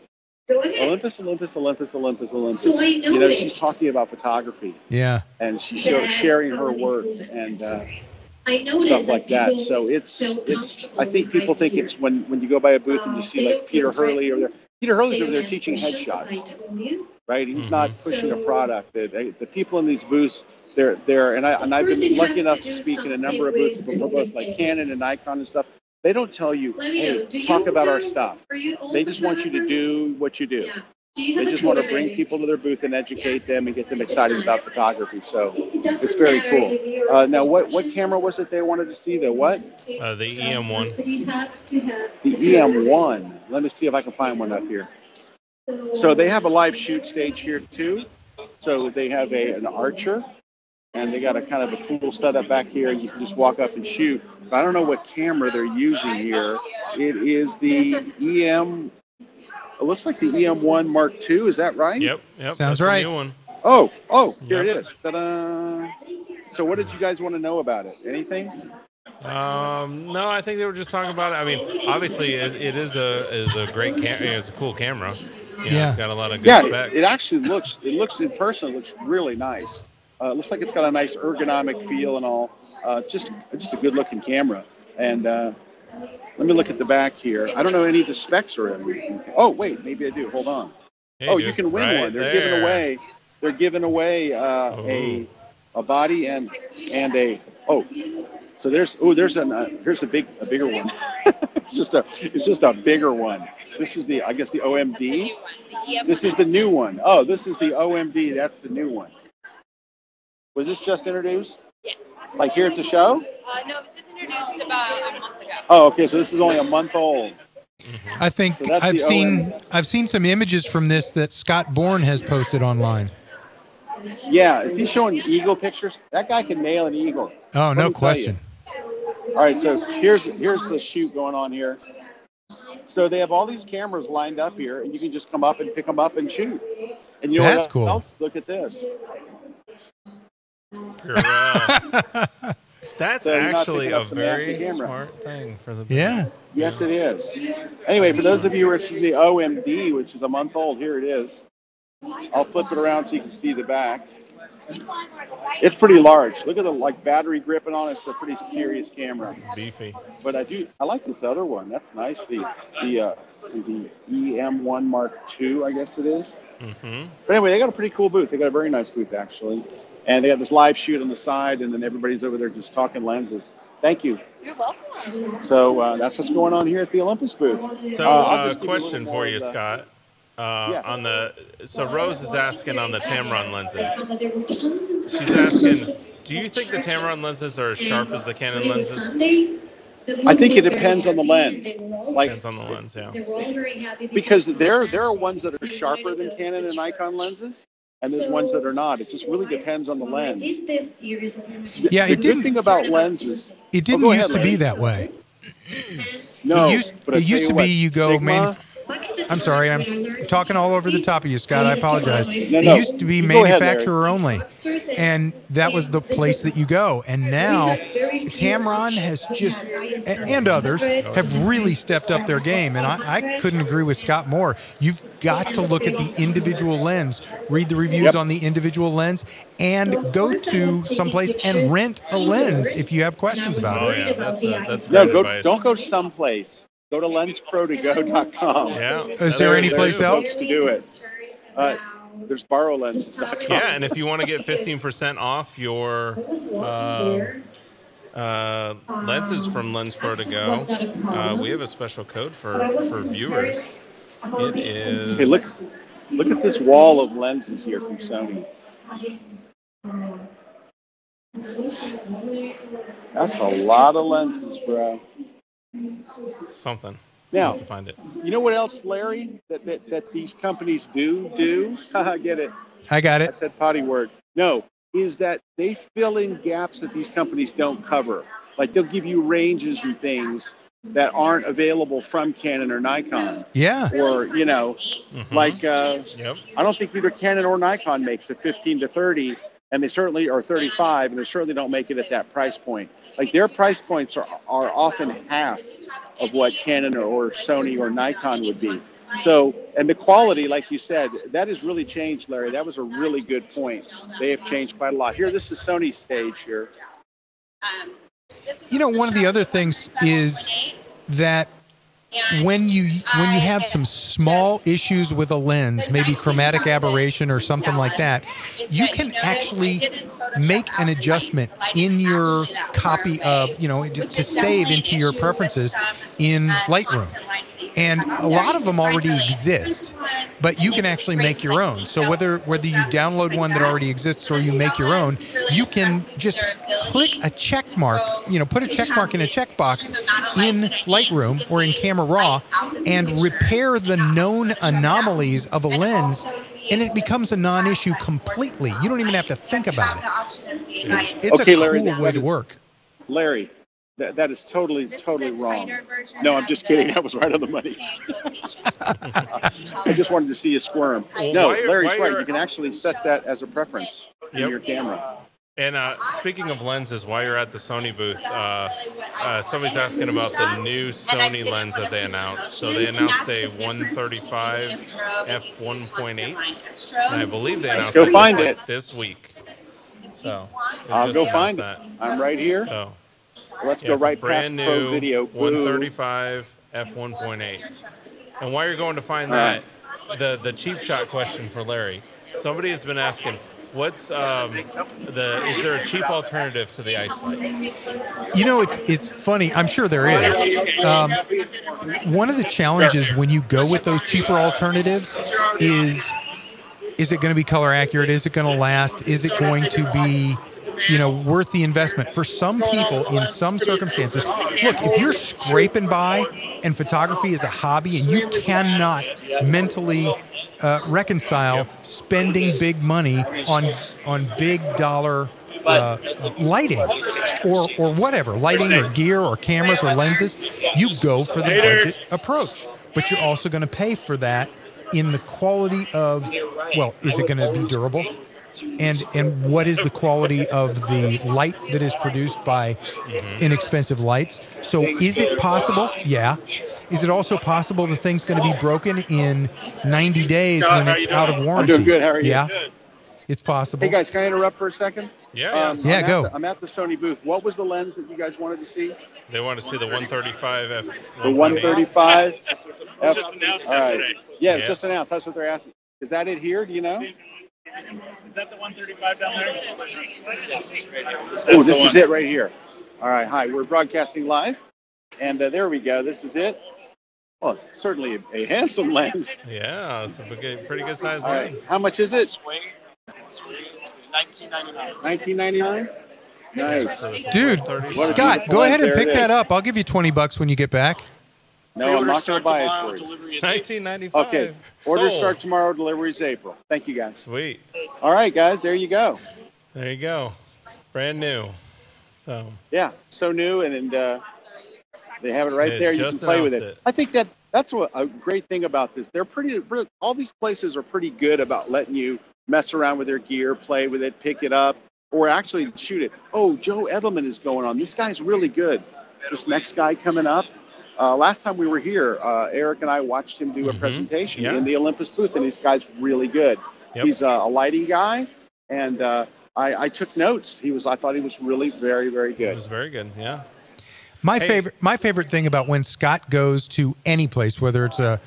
Olympus, Olympus, Olympus, Olympus, Olympus. So I know she's talking about photography. Yeah. And she's sharing her work and I stuff like that. So it's. I think people think it's when you go by a booth and you see like Peter Hurley or Peter Hurley's over there teaching headshots, right? He's not pushing a product. The people in these booths, they're and I've been lucky enough to speak in a number of booths for both like Canon and Nikon and stuff. They don't tell you, hey, talk about our stuff. They just want you to do what you do. They just want to bring people to their booth and educate them and get them excited about photography. So it's very cool. Now, what camera was it they wanted to see? The what? The EM1. The EM1. Let me see if I can find one up here. So they have a live shoot stage here too. So they have an Archer. And they got a kind of a cool setup back here. You can just walk up and shoot. But I don't know what camera they're using here. It is the EM. It looks like the EM1 Mark II. Is that right? Yep. Sounds right. The new one. Oh, here it is. Ta-da! So what did you guys want to know about it? Anything? No, I think they were just talking about it. I mean, obviously, it is a great camera. It's a cool camera. It's got a lot of good specs. It actually looks in person. It looks really nice. It looks like it's got a nice ergonomic feel and all. Just a good-looking camera. And let me look at the back here. I don't know any of the specs are in. Oh, wait, maybe I do. Hold on. You can win one. They're giving away a body and a. So here's a bigger one. it's just a bigger one. This is the OMD. This is the new one. Oh, this is the OMD. That's the new one. Was this just introduced? Yes. Like here at the show? No, it was just introduced about a month ago. Oh, okay. So this is only a month old. I think So that's I've seen some images from this that Scott Bourne has posted online. Yeah. Is he showing eagle pictures? That guy can nail an eagle. Oh, Let no me tell question. you. All right. So here's the shoot going on here. So they have all these cameras lined up here, and you can just come up and pick them up and shoot. And you know That's what cool. else? Look at this. That's So you're not actually picking a up some nasty very camera. smart thing for the. Yeah. Yes, it is. Anyway, for those of you who are interested in the OMD, which is a month old, here it is. I'll flip it around so you can see the back. It's pretty large. Look at the battery gripping on it. It's a pretty serious camera. Beefy. But I like this other one. That's nice. The EM1 Mark II, I guess it is. Mm-hmm. But anyway, they got a pretty cool booth. They got a very nice booth, actually. And they got this live shoot on the side, and then everybody's over there just talking lenses. Thank you. You're welcome. So that's what's going on here at the Olympus booth. So question for you, Scott. So Rose is asking on the Tamron lenses. She's asking, do you think the Tamron lenses are as sharp as the Canon lenses? I think it depends on the lens. Depends on the lens, yeah. Because there are ones that are sharper than Canon and Nikon lenses, and there's ones that are not. It just really depends on the lens. Yeah, the good thing about lenses. It didn't used to be that way. No, it used to be you go Sigma. I'm sorry, I'm talking all over the top of you, Scott. I apologize. No, It no. used to be You go ahead, Larry. manufacturer only, and that was the place that you go. And now, Tamron has just, and others, have really stepped up their game. And I couldn't agree with Scott more. You've got to look at the individual lens, read the reviews on the individual lens, and go to someplace and rent a lens if you have questions about it. Yeah, that's No, great advice. don't go someplace. Go to lensprotogo.com. Yeah. Is there any place else to do it? There's borrowlenses.com. Yeah, and if you want to get 15% off your lenses from Lens Pro to Go, we have a special code for viewers. It is. Hey, look at this wall of lenses here from Sony. That's a lot of lenses, bro. Something. Now, I'll have to find it. You know what else, Larry, that these companies do? Get it. I got it. I said potty word. No, is that they fill in gaps that these companies don't cover. Like they'll give you ranges and things that aren't available from Canon or Nikon. Yeah. Or, like, I don't think either Canon or Nikon makes a 15 to 30, and they certainly are 35, and they certainly don't make it at that price point. Like their price points are often half of what Canon or Sony or Nikon would be. So, and the quality, like you said, that has really changed, Larry. That was a really good point. They have changed quite a lot. Here, this is Sony's stage here. One of the other things is that when you have some small issues with a lens, maybe chromatic aberration or something like that, you can actually make an adjustment in your copy of, to save into your preferences in Lightroom. And a lot of them already exist, but you can actually make your own. So whether you download one that already exists or you make your own, you can just click a check mark, put a check mark in a checkbox in Lightroom or in Camera Raw and repair the known anomalies of a lens, and it becomes a non-issue completely. You don't even have to think about it. It's okay, a Larry, cool way to work. Larry, that is totally wrong. No, I'm just kidding. That was right on the money. I just wanted to see you squirm. No, Larry's right. You can actually set that as a preference in your camera. And speaking of lenses, while you're at the Sony booth, somebody's asking about the new Sony lens that they announced. So they announced a 135 f1.8, and I believe they announced it this week. So I'll go find it. I'm right here. So let's go right brand past new Pro Video. 135 f1.8. And while you're going to find that, the cheap shot question for Larry. Somebody has been asking, is there a cheap alternative to the ice light? It's funny. I'm sure there is. One of the challenges when you go with those cheaper alternatives is it going to be color accurate? Is it going to last? Is it going to be, worth the investment? For some people, in some circumstances, look, if you're scraping by and photography is a hobby and you cannot mentally reconcile spending big money on big dollar lighting or whatever, lighting or gear or cameras or lenses, you go for the budget approach. But you're also going to pay for that in the quality of, is it going to be durable? And what is the quality of the light that is produced by inexpensive lights? So is it possible? Yeah. Is it also possible the thing's going to be broken in 90 days when it's out of warranty? I'm doing good. How are you? Yeah. It's possible. Hey, guys, can I interrupt for a second? Yeah. Go. I'm at the Sony booth. What was the lens that you guys wanted to see? They want to see the 135 f. The 135 f. Just announced yesterday. Yeah, it was just announced. That's what they're asking. Is that it here? Do you know? Is that the 135 down there? Yes. Oh, this is it right here. All right. Hi, we're broadcasting live. And there we go. This is it. Well, certainly a handsome lens. Yeah, it's a pretty good size All right. lens. How much is it? It's $19.99. $19.99? Nice. Dude, Scott, go ahead and pick that up. I'll give you $20 when you get back. No, I'm not going to buy it for you. $19.95. Okay. Orders Sold. start tomorrow. Delivery's April. Thank you, guys. Sweet. All right, guys. There you go. There you go. Brand new. So. Yeah. So new. And They have it right there. You can play with it. I think that's what a great thing about this. They're all these places are pretty good about letting you mess around with their gear, play with it, pick it up, or actually shoot it. Oh, Joe Edelman is going on. This guy's really good. This next guy coming up. Last time we were here, Erik and I watched him do a presentation in the Olympus booth, and this guy's really good. Yep. He's a lighting guy, and I took notes. I thought he was really very, very good. He was very good, yeah. My favorite thing about when Scott goes to any place, whether it's a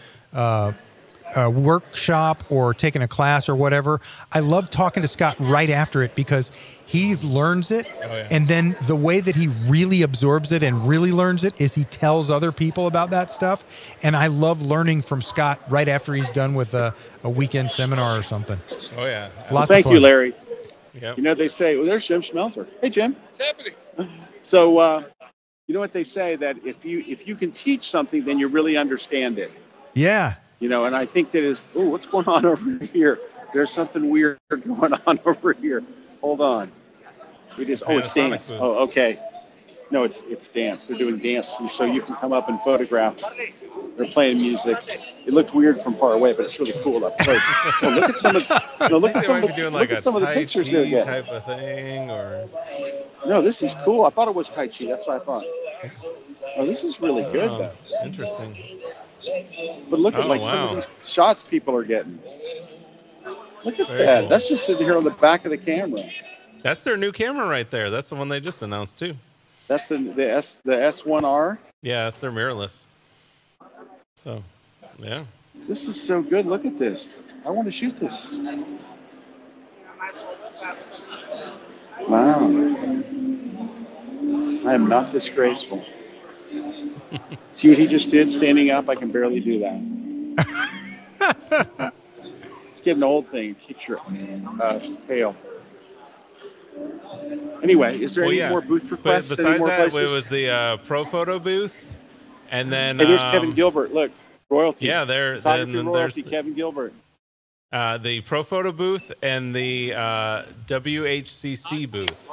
workshop or taking a class or whatever, I love talking to Scott right after it because he learns it. And then the way that he really absorbs it and really learns it is he tells other people about that stuff. And I love learning from Scott right after he's done with a weekend seminar or something. Oh, yeah. Well, thank you, Larry. Yep. You know, they say, well, there's Jim Schmelzer. Hey, Jim. What's happening? So, you know what they say, that if you can teach something, then you really understand it. Yeah. You know, and I think that is, oh, what's going on over here? There's something weird going on over here. Hold on. It's dance. Oh, okay. No, it's dance. They're doing dance, so you can come up and photograph. They're playing music. It looked weird from far away, but it's really cool up close. Oh, look at some of the pictures they're getting. Type of thing, or no, this is cool. I thought it was Tai Chi. That's what I thought. Oh, this is really good, though. Interesting. But look at some of these shots people are getting. Look at that. Cool. That's just sitting here on the back of the camera. That's their new camera right there. That's the one they just announced too. That's the S1R. Yeah, that's their mirrorless. So, yeah. This is so good. Look at this. I want to shoot this. Wow. I am not this graceful. See what he just did standing up? I can barely do that. It's getting an old thing. Kick your tail. Anyway, is there any more booth requests? But besides that, it was the Profoto booth. And then... Hey, there's Kevin Gilbert. Look, royalty. Yeah, there's Kevin Gilbert. The Profoto booth and the WHCC booth.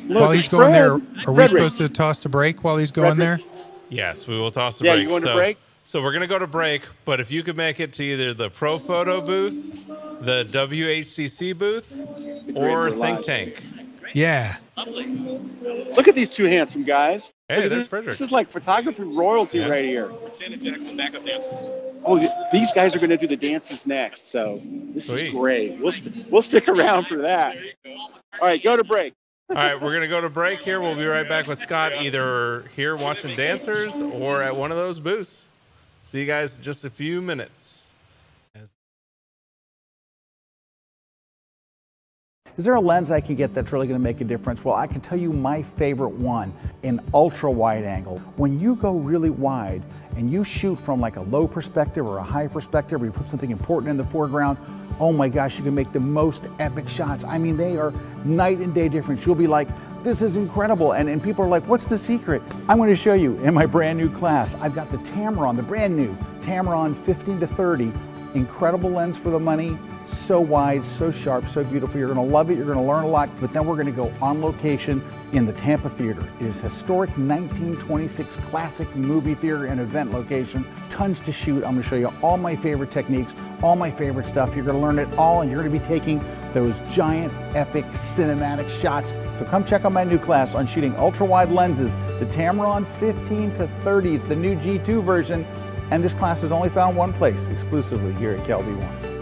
While he's going there, are we supposed to toss a break while he's going there? Yes, we will toss the break. Yeah, you going to break? So we're going to go to break, but if you could make it to either the Profoto booth, the WHCC booth, or Think Tank. Yeah. Look at these two handsome guys. Hey, there's Frederick. This is like photography royalty right here. Janet Jackson backup dancers. Oh, these guys are going to do the dances next, so this is great. We'll stick around for that. All right, go to break. All right, we're going to go to break here. We'll be right back with Scott, either here watching dancers or at one of those booths. See you guys in just a few minutes. Is there a lens I can get that's really going to make a difference? Well, I can tell you my favorite one, an ultra wide angle. When you go really wide and you shoot from like a low perspective or a high perspective, or you put something important in the foreground, oh my gosh, you can make the most epic shots. I mean, they are night and day difference. You'll be like, this is incredible. And people are like, what's the secret? I'm going to show you in my brand new class. I've got the Tamron, the brand new Tamron 15-30, incredible lens for the money. So wide, so sharp, so beautiful. You're going to love it. You're going to learn a lot. But then we're going to go on location in the Tampa Theater. It is historic 1926 classic movie theater and event location. Tons to shoot. I'm going to show you all my favorite techniques, all my favorite stuff. You're going to learn it all, and you're going to be taking those giant, epic, cinematic shots. So come check out my new class on shooting ultra-wide lenses. The Tamron 15-30 is the new G2 version, and this class is only found one place, exclusively here at KelbyOne.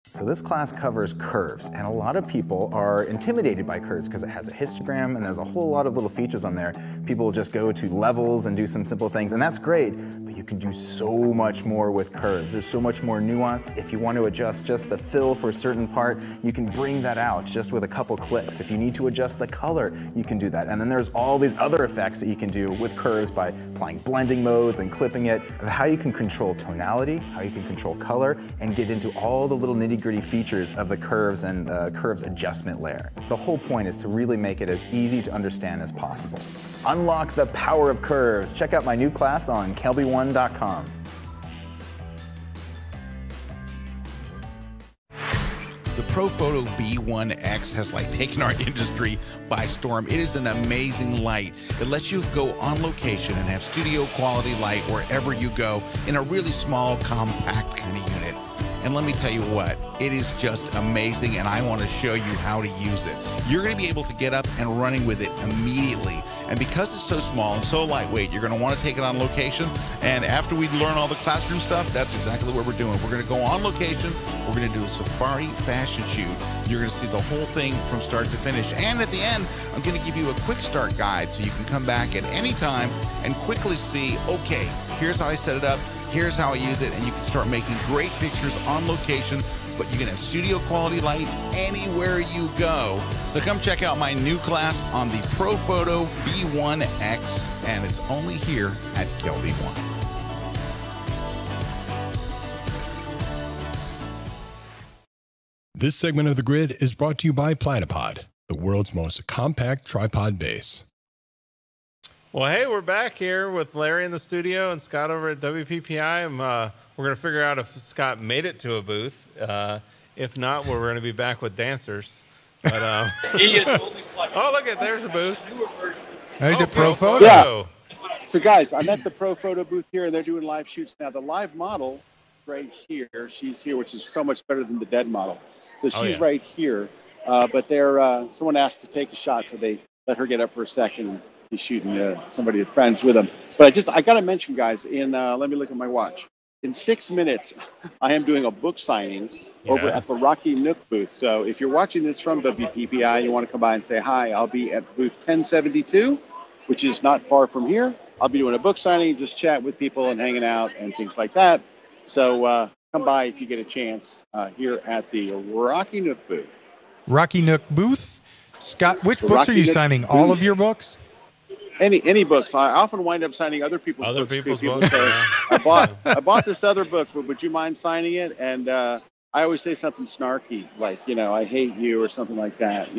So this class covers curves, and a lot of people are intimidated by curves because it has a histogram and there's a whole lot of little features on there. People will just go to levels and do some simple things, and that's great, but you can do so much more with curves. There's so much more nuance. If you want to adjust just the fill for a certain part, you can bring that out just with a couple clicks. If you need to adjust the color, you can do that. And then there's all these other effects that you can do with curves by applying blending modes and clipping it, how you can control tonality, how you can control color, and get into all the little nitty-gritty features of the curves and curves adjustment layer. The whole point is to really make it as easy to understand as possible. Unlock the power of curves. Check out my new class on KelbyOne.com. The Profoto B1X has like taken our industry by storm. It is an amazing light. It lets you go on location and have studio quality light wherever you go in a really small, compact kind of unit. And let me tell you what, it is just amazing, and I want to show you how to use it. You're going to be able to get up and running with it immediately. And because it's so small and so lightweight, you're going to want to take it on location. And after we learn all the classroom stuff, that's exactly what we're doing. We're going to go on location. We're going to do a safari fashion shoot. You're going to see the whole thing from start to finish. And at the end, I'm going to give you a quick start guide so you can come back at any time and quickly see, okay, here's how I set it up. Here's how I use it, and you can start making great pictures on location, but you can have studio quality light anywhere you go. So come check out my new class on the Profoto B1X, and it's only here at KelbyOne. This segment of The Grid is brought to you by Platypod, the world's most compact tripod base. Well, hey, we're back here with Larry in the studio and Scott over at WPPI. We're going to figure out if Scott made it to a booth. If not, we're going to be back with dancers. But, oh, look at there's a booth. There's a Profoto. Yeah. So, guys, I'm at the Profoto booth here, and they're doing live shoots now. The live model right here, she's here, which is so much better than the dead model. So she's right here. But they're someone asked to take a shot, so they let her get up for a second. He's shooting somebody at friends with him. But I got to mention, guys, let me look at my watch. In 6 minutes, I am doing a book signing over at the Rocky Nook booth. So if you're watching this from WPPI, you want to come by and say hi, I'll be at booth 1072, which is not far from here. I'll be doing a book signing, just chat with people and hanging out and things like that. So come by if you get a chance here at the Rocky Nook booth. Rocky Nook booth? Scott, which books are you signing? All of your books? Any books. I often wind up signing other people's books. People say, I bought this other book, but would you mind signing it? And I always say something snarky, like, I hate you or something like that.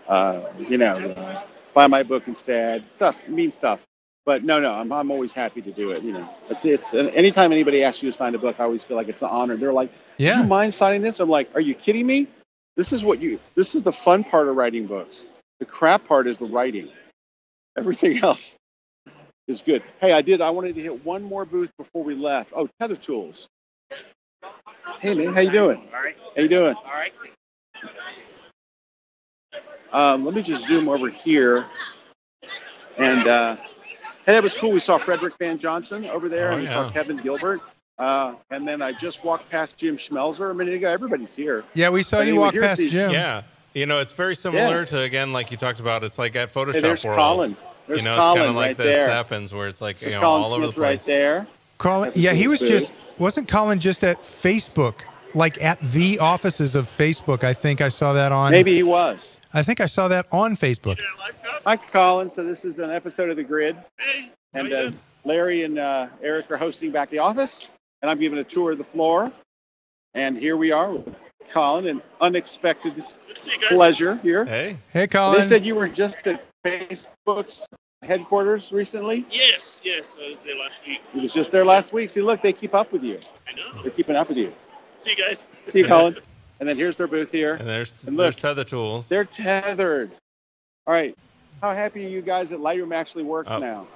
Buy my book instead. Mean stuff. But no, I'm always happy to do it. It's anytime anybody asks you to sign a book, I always feel like it's an honor. They're like, "Do you mind signing this?" I'm like, "Are you kidding me? This is the fun part of writing books. The crap part is the writing. Everything else is good." Hey, I wanted to hit one more booth before we left. Oh, Tether Tools. Hey, man, how you doing? All right. How you doing? All right. Let me just zoom over here. And hey, that was cool. We saw Frederick Van Johnson over there, and we saw Kevin Gilbert. And then I just walked past Jim Schmelzer a minute ago. Everybody's here. Yeah, we saw you walk past Jim. Yeah. It's very similar to, again, like you talked about, it's like at Photoshop there's World. Colin. There's it's Colin kind of like right this there. happens where it's like, There's all Colin over the Smith place. right there. Colin, he was wasn't Colin just at Facebook, like at the offices of Facebook? I think I saw that on. Maybe he was. I think I saw that on Facebook. Hi, Colin. So this is an episode of The Grid. Hey. And Larry and Erik are hosting back the office, and I'm giving a tour of the floor. And here we are with Colin, an unexpected pleasure here. Hey, Colin. They said you were just at Facebook's headquarters recently? Yes, I was there last week. He was just there last week. See, look, they keep up with you. I know. They're keeping up with you. See you guys. See you, Colin. And then here's their booth here. And there's look, Tether Tools. They're tethered. All right. How happy are you guys that Lightroom actually works now?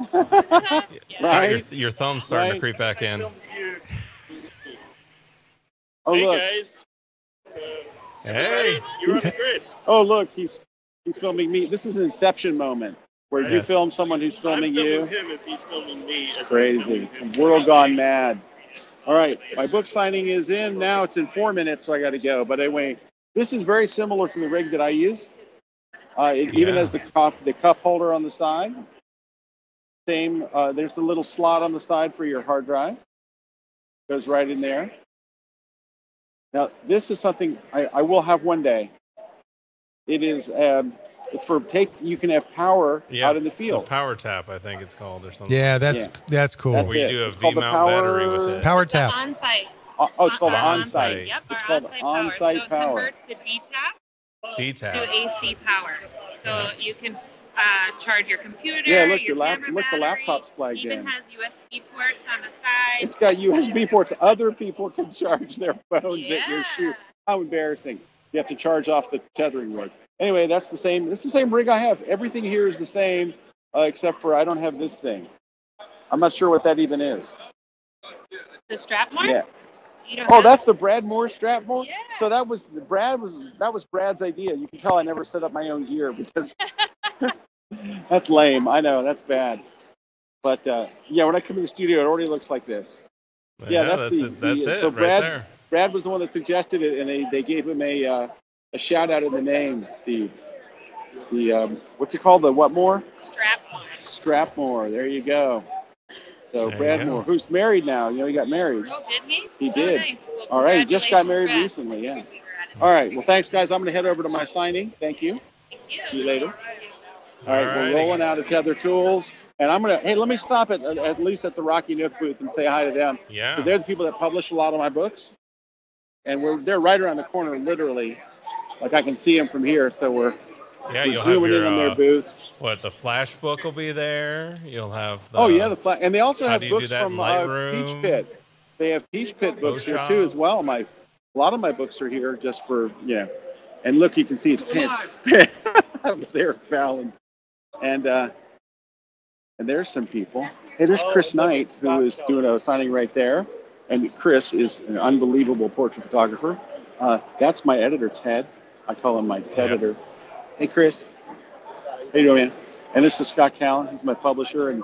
Scott, your thumb's starting to creep back in. Oh, hey, look. guys. Hey. You're on the Grid. Oh, look, he's filming me. This is an Inception moment where you film someone who's filming you. I'm filming him as he's filming me. Crazy. World gone mad. All right, my book signing is in. Now it's in 4 minutes, so I got to go. But anyway, this is very similar to the rig that I use. It even has the cup holder on the side. Same, there's the little slot on the side for your hard drive. Goes right in there. Now, this is something I will have one day. It is, it's for you can have power out in the field. The Power Tap, I think it's called, or something. Yeah, that's cool. Where you do a V-mount battery with it. Power Tap. On-site. Oh, it's called on-site. Yep, it's our called on-site on-site power. power. So it converts the D-tap to AC power. So you can charge your computer, yeah, look, your camera look, the laptop's plugged in. Even has USB ports on the side. It's got USB ports. Other people can charge their phones at your shoot. How embarrassing. You have to charge off the tethering rig. Anyway, that's the same. It's the same rig I have. Everything here is the same, except for I don't have this thing. I'm not sure what that even is. The Strapmore? Yeah. You don't Oh, have that's the Bradmore Strapmore? Yeah. So that was Brad's idea. You can tell I never set up my own gear because that's lame. I know, that's bad. But yeah, when I come in the studio, it already looks like this. Yeah, that's it. So right there. Brad was the one that suggested it, and they gave him a shout out in the name. The what's it called? The what more? Strapmore. Strapmore. There you go. So There Brad you go. Moore, who's married now. You know, he got married. Oh, did he? He Oh, did. nice. Well, All right, he just got married congratulations, recently. Yeah. All right. Well, thanks, guys. I'm going to head over to my signing. Thank you. See you later. All right, we're rolling out of Tether Tools. And I'm going to, hey, let me stop at least at the Rocky Nook booth and say hi to them. Yeah. So they're the people that publish a lot of my books. And they're right around the corner, literally. Like I can see them from here. So we're you'll have zooming your, in on their booth. What, the Flash book will be there. You'll have the... Oh, yeah, and they also How have do you do books that in from Lightroom? Peach Pit. They have Peach Pit books here, Shop. too, as well. A lot of my books are here just for, And look, you can see it's that was Eric Fallon. And there's some people. Hey, there's Chris Knight, who is doing a signing right there. And Chris is an unbelievable portrait photographer. That's my editor, Ted. I call him my Ted-editor. Hey, Chris. How you doing, man? And this is Scott Callan. He's my publisher, and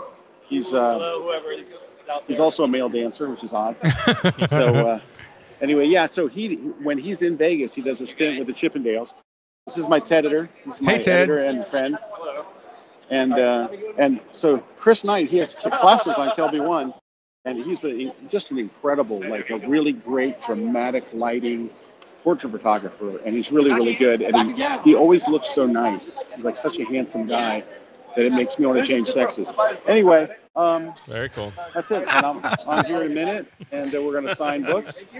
he's also a male dancer, which is odd. So anyway, yeah. So when he's in Vegas, he does a stint with the Chippendales. This is my Ted-editor. This is my editor and friend. And so Chris Knight, he has classes on KelbyOne, and he's just an incredible, like a really great dramatic lighting portrait photographer, and he's really, really good. And he always looks so nice. He's like such a handsome guy that it makes me want to change sexes. Anyway, very cool. That's it. And I'm here in a minute, and we're going to sign books. A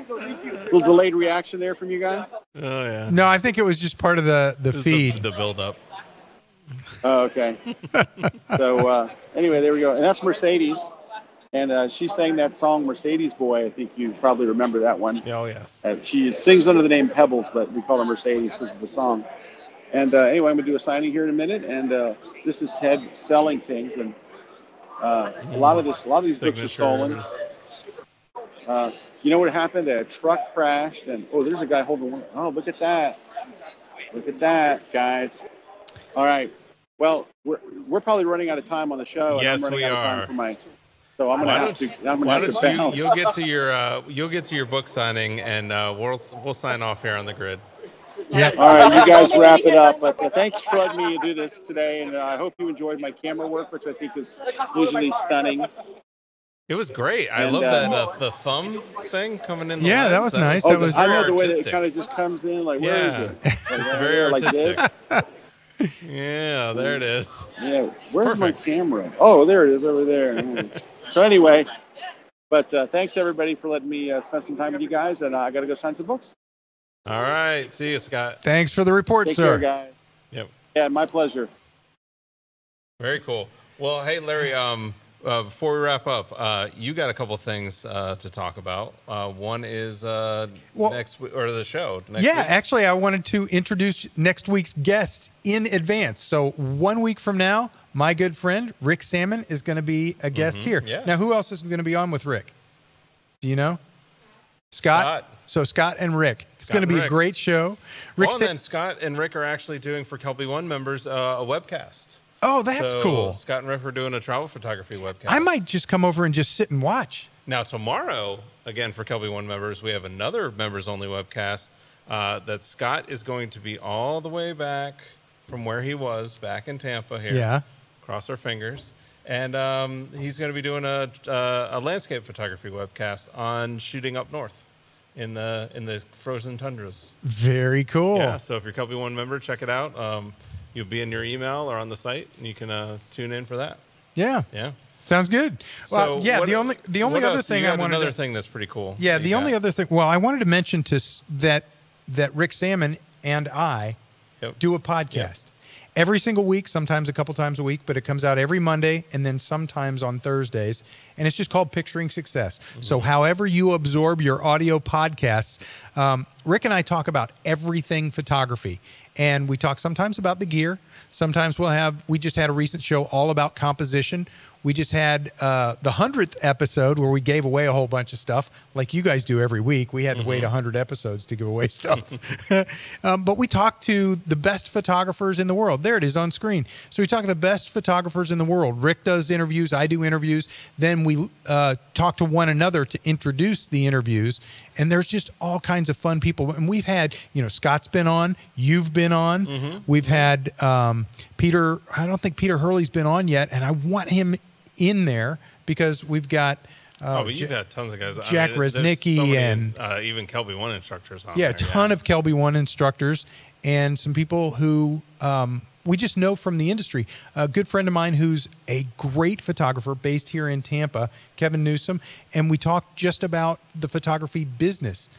little delayed reaction there from you guys. Oh yeah. No, I think it was just part of the feed. The build up. Oh, okay. So anyway, there we go. And that's Mercedes. And she sang that song, Mercedes Boy. I think you probably remember that one. Oh, yes. She sings under the name Pebbles, but we call her Mercedes because of the song. And anyway, I'm going to do a signing here in a minute. And this is Ted selling things. And a lot of these books are stolen. You know what happened? A truck crashed. And, there's a guy holding one. Oh, look at that. Look at that, guys. All right. Well, we're probably running out of time on the show. And Yes, I'm running we out of are. time for my... So I'm gonna have to. Why don't you? You'll get to your book signing, and we'll sign off here on the grid. Yeah. All right, you guys wrap it up. But thanks for letting me do this today, and I hope you enjoyed my camera work, which I think is visually stunning. It was great. I love that the thumb thing coming in. Yeah, that was nice. That was. I love very the way that artistic. it kind of just comes in. Like, where is it? It's very artistic. Yeah, there it is. Yeah, where's my camera? Oh, there it is over there. So anyway, but thanks everybody for letting me spend some time with you guys, and I got to go sign some books. All right, see you, Scott. Thanks for the report, Take sir. care, guys. Yep. Yeah, my pleasure. Very cool. Well, hey, Larry. Before we wrap up, you got a couple things to talk about. One is next week, or the show. Next week. Actually, I wanted to introduce next week's guest in advance. So 1 week from now, my good friend Rick Salmon is going to be a guest here. Yeah. Now, who else is going to be on with Rick? Do you know? Scott. So Scott and Rick. It's going to be a great show. And then Scott and Rick are actually doing for KelbyOne members a webcast. Oh, that's cool. Scott and Rick are doing a travel photography webcast. I might just come over and just sit and watch. Now, tomorrow, again, for KelbyOne members, we have another members-only webcast that Scott is going to be all the way back from where he was back in Tampa here. Yeah. Cross our fingers. And he's going to be doing a landscape photography webcast on shooting up north in the frozen tundras. Very cool. Yeah, so if you're a KelbyOne member, check it out. You'll be in your email or on the site, and you can tune in for that. Yeah. Yeah. Sounds good. Well, So yeah. what- the only other thing I wanted another thing that's pretty cool. Yeah. The only other thing. Well, I wanted to mention that Rick Salmon and I do a podcast every single week, sometimes a couple times a week, but it comes out every Monday and then sometimes on Thursdays, and it's just called Picturing Success. So however you absorb your audio podcasts, Rick and I talk about everything photography, and we talk sometimes about the gear. Sometimes we just had a recent show all about composition. We just had the 100th episode where we gave away a whole bunch of stuff like you guys do every week. We had to wait 100 episodes to give away stuff. But we talked to the best photographers in the world. There it is on screen. So we talk to the best photographers in the world. Rick does interviews. I do interviews. Then we talk to one another to introduce the interviews. And there's just all kinds of fun people. And we've had, Scott's been on. You've been on. We've had Peter. I don't think Peter Hurley's been on yet. And I want him in there because we've got but you've got tons of guys. Jack Resnicki so many, and even KelbyOne instructors on yeah, there. a ton of KelbyOne instructors and some people who we just know from the industry. A good friend of mine who's a great photographer based here in Tampa, Kevin Newsom, and we talk just about the photography business.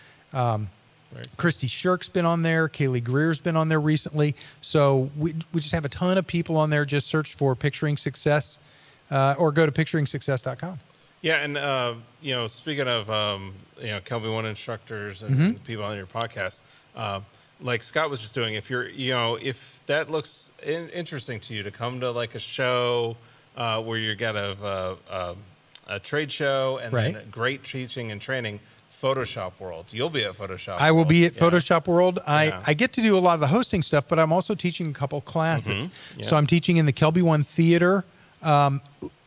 Christy Shirk's been on there. Kaylee Greer's been on there recently. So we just have a ton of people on there. Just search for Picturing Success or go to picturingsuccess.com. Yeah, and speaking of KelbyOne instructors and people on your podcast, like Scott was just doing, if you're if that looks interesting to you to come to like a show where you got a trade show and then great teaching and training, Photoshop World. You'll be at Photoshop. I will be at Photoshop World. I get to do a lot of the hosting stuff, but I'm also teaching a couple classes. So I'm teaching in the KelbyOne Theater.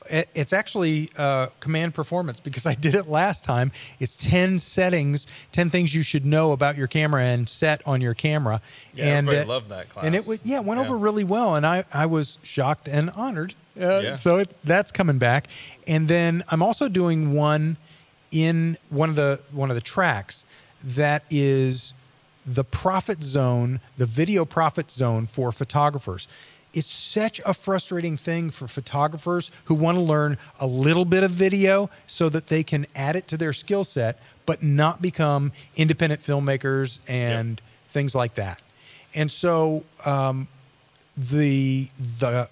It's actually command performance because I did it last time. It's 10 settings, 10 things you should know about your camera and set on your camera. Yeah, and everybody loved that class. And it went over really well, and I was shocked and honored. So that's coming back. And then I'm also doing one in one of the tracks that is the profit zone, the video profit zone for photographers. It's such a frustrating thing for photographers who want to learn a little bit of video so that they can add it to their skill set, but not become independent filmmakers and things like that. And so the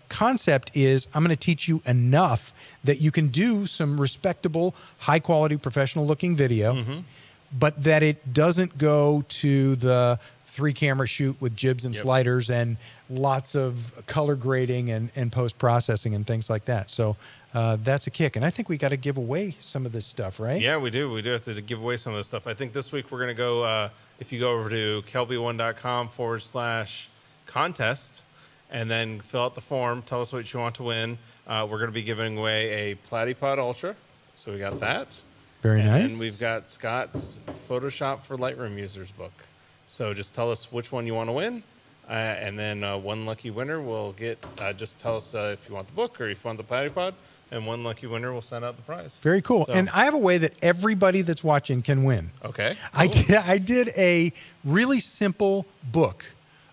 concept is I'm going to teach you enough that you can do some respectable, high-quality, professional-looking video, but that it doesn't go to the 3-camera shoot with jibs and sliders and lots of color grading and post-processing and things like that. So that's a kick. And I think we got to give away some of this stuff, right? Yeah, we do. We do have to give away some of this stuff. I think this week we're going to go, if you go over to KelbyOne.com/contest and then fill out the form, tell us what you want to win. We're going to be giving away a Platypod Ultra. So we got that. Very nice. And we've got Scott's Photoshop for Lightroom Users book. So just tell us which one you want to win. And then one lucky winner will get, just tell us if you want the book or if you want the Platypod, and one lucky winner will send out the prize. Very cool. So, and I have a way that everybody that's watching can win. Okay. Cool. I did a really simple book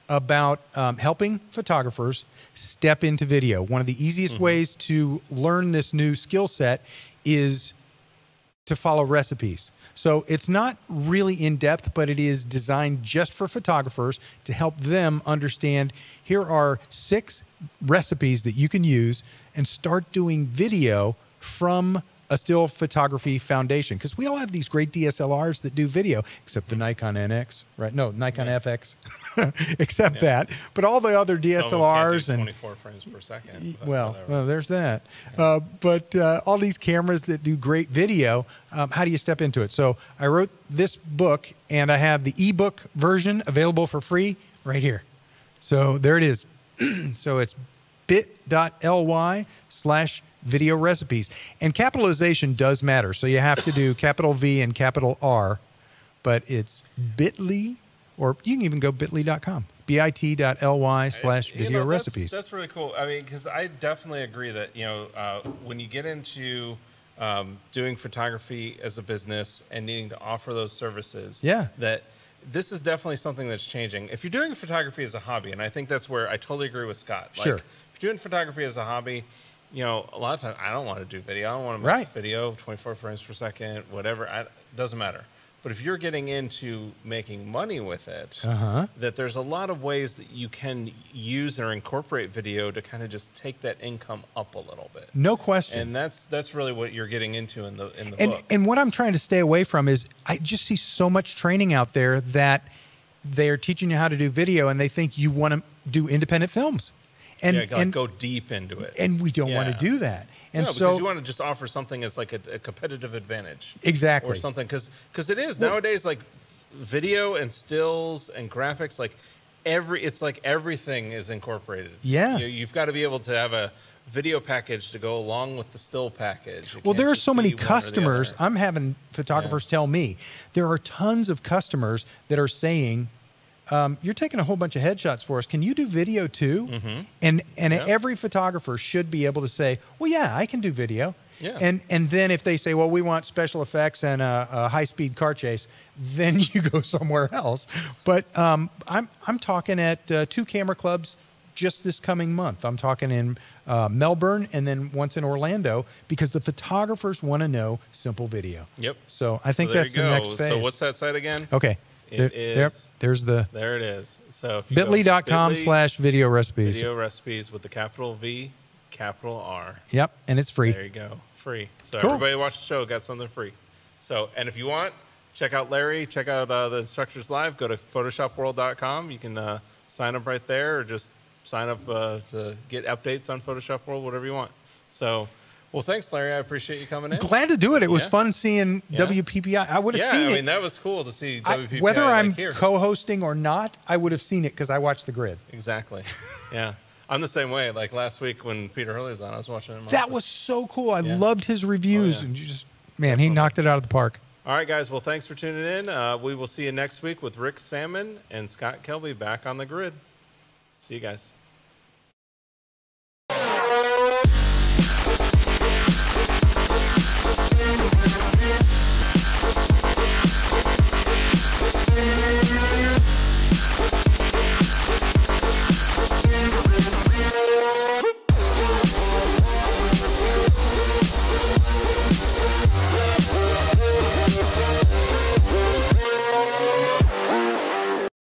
about helping photographers step into video. One of the easiest ways to learn this new skill set is to follow recipes. So it's not really in-depth, but it is designed just for photographers to help them understand here are 6 recipes that you can use and start doing video from a still photography foundation. Because we all have these great DSLRs that do video, except the Nikon NX, right? No, Nikon FX, except that. But all the other DSLRs and 24 frames per second. Well, there's that. But all these cameras that do great video, how do you step into it? So I wrote this book, and I have the ebook version available for free right here. So there it is. So it's bit.ly/video recipes. And capitalization does matter. So you have to do capital V and capital R, but it's bit.ly, or you can even go bit.ly.com. bit.ly/video recipes. That's really cool. I mean, because I definitely agree that, when you get into doing photography as a business and needing to offer those services, that this is definitely something that's changing. If you're doing photography as a hobby, and I think that's where I totally agree with Scott. Sure. Like, if you're doing photography as a hobby, a lot of times I don't want to do video. I don't want to miss video, 24 frames per second, whatever. It doesn't matter. But if you're getting into making money with it, that there's a lot of ways that you can use or incorporate video to kind of just take that income up a little bit. No question. And that's really what you're getting into in the book. And what I'm trying to stay away from is I just see so much training out there that they're teaching you how to do video and they think you want to do independent films. And go deep into it. And we don't want to do that. And no, so because you want to just offer something as like a competitive advantage. Exactly. Or something, because it is nowadays, like video and stills and graphics, like everything is incorporated. Yeah. You've got to be able to have a video package to go along with the still package. Well, there are so many customers. I'm having photographers tell me there are tons of customers that are saying, you're taking a whole bunch of headshots for us. Can you do video too? And every photographer should be able to say, well, yeah, I can do video. Yeah. And then if they say, well, we want special effects and a high-speed car chase, then you go somewhere else. But I'm talking at 2 camera clubs just this coming month. I'm talking in Melbourne and then once in Orlando because the photographers want to know simple video. Yep. So I think that's the next phase. So what's that site again? Okay. There it is. So if you bit.ly/video recipes. Video recipes with the capital V, capital R. Yep, and it's free. There you go, free. So cool. Everybody watch the show got something free. So, and if you want, check out Larry, check out the instructors live. Go to photoshopworld.com. You can sign up right there, or just sign up to get updates on Photoshop World, whatever you want. So. Well, thanks, Larry. I appreciate you coming in. Glad to do it. It was fun seeing WPPI. I would have seen it. I mean, that was cool to see WPPI. Whether I'm here. co-hosting or not, I would have seen it because I watched the grid. Exactly. Yeah. I'm the same way. Like last week when Peter Hurley was on, I was watching him. That was so cool. I loved his reviews. And he knocked it out of the park. All right, guys. Well, thanks for tuning in. We will see you next week with Rick Salmon and Scott Kelby back on the grid. See you guys.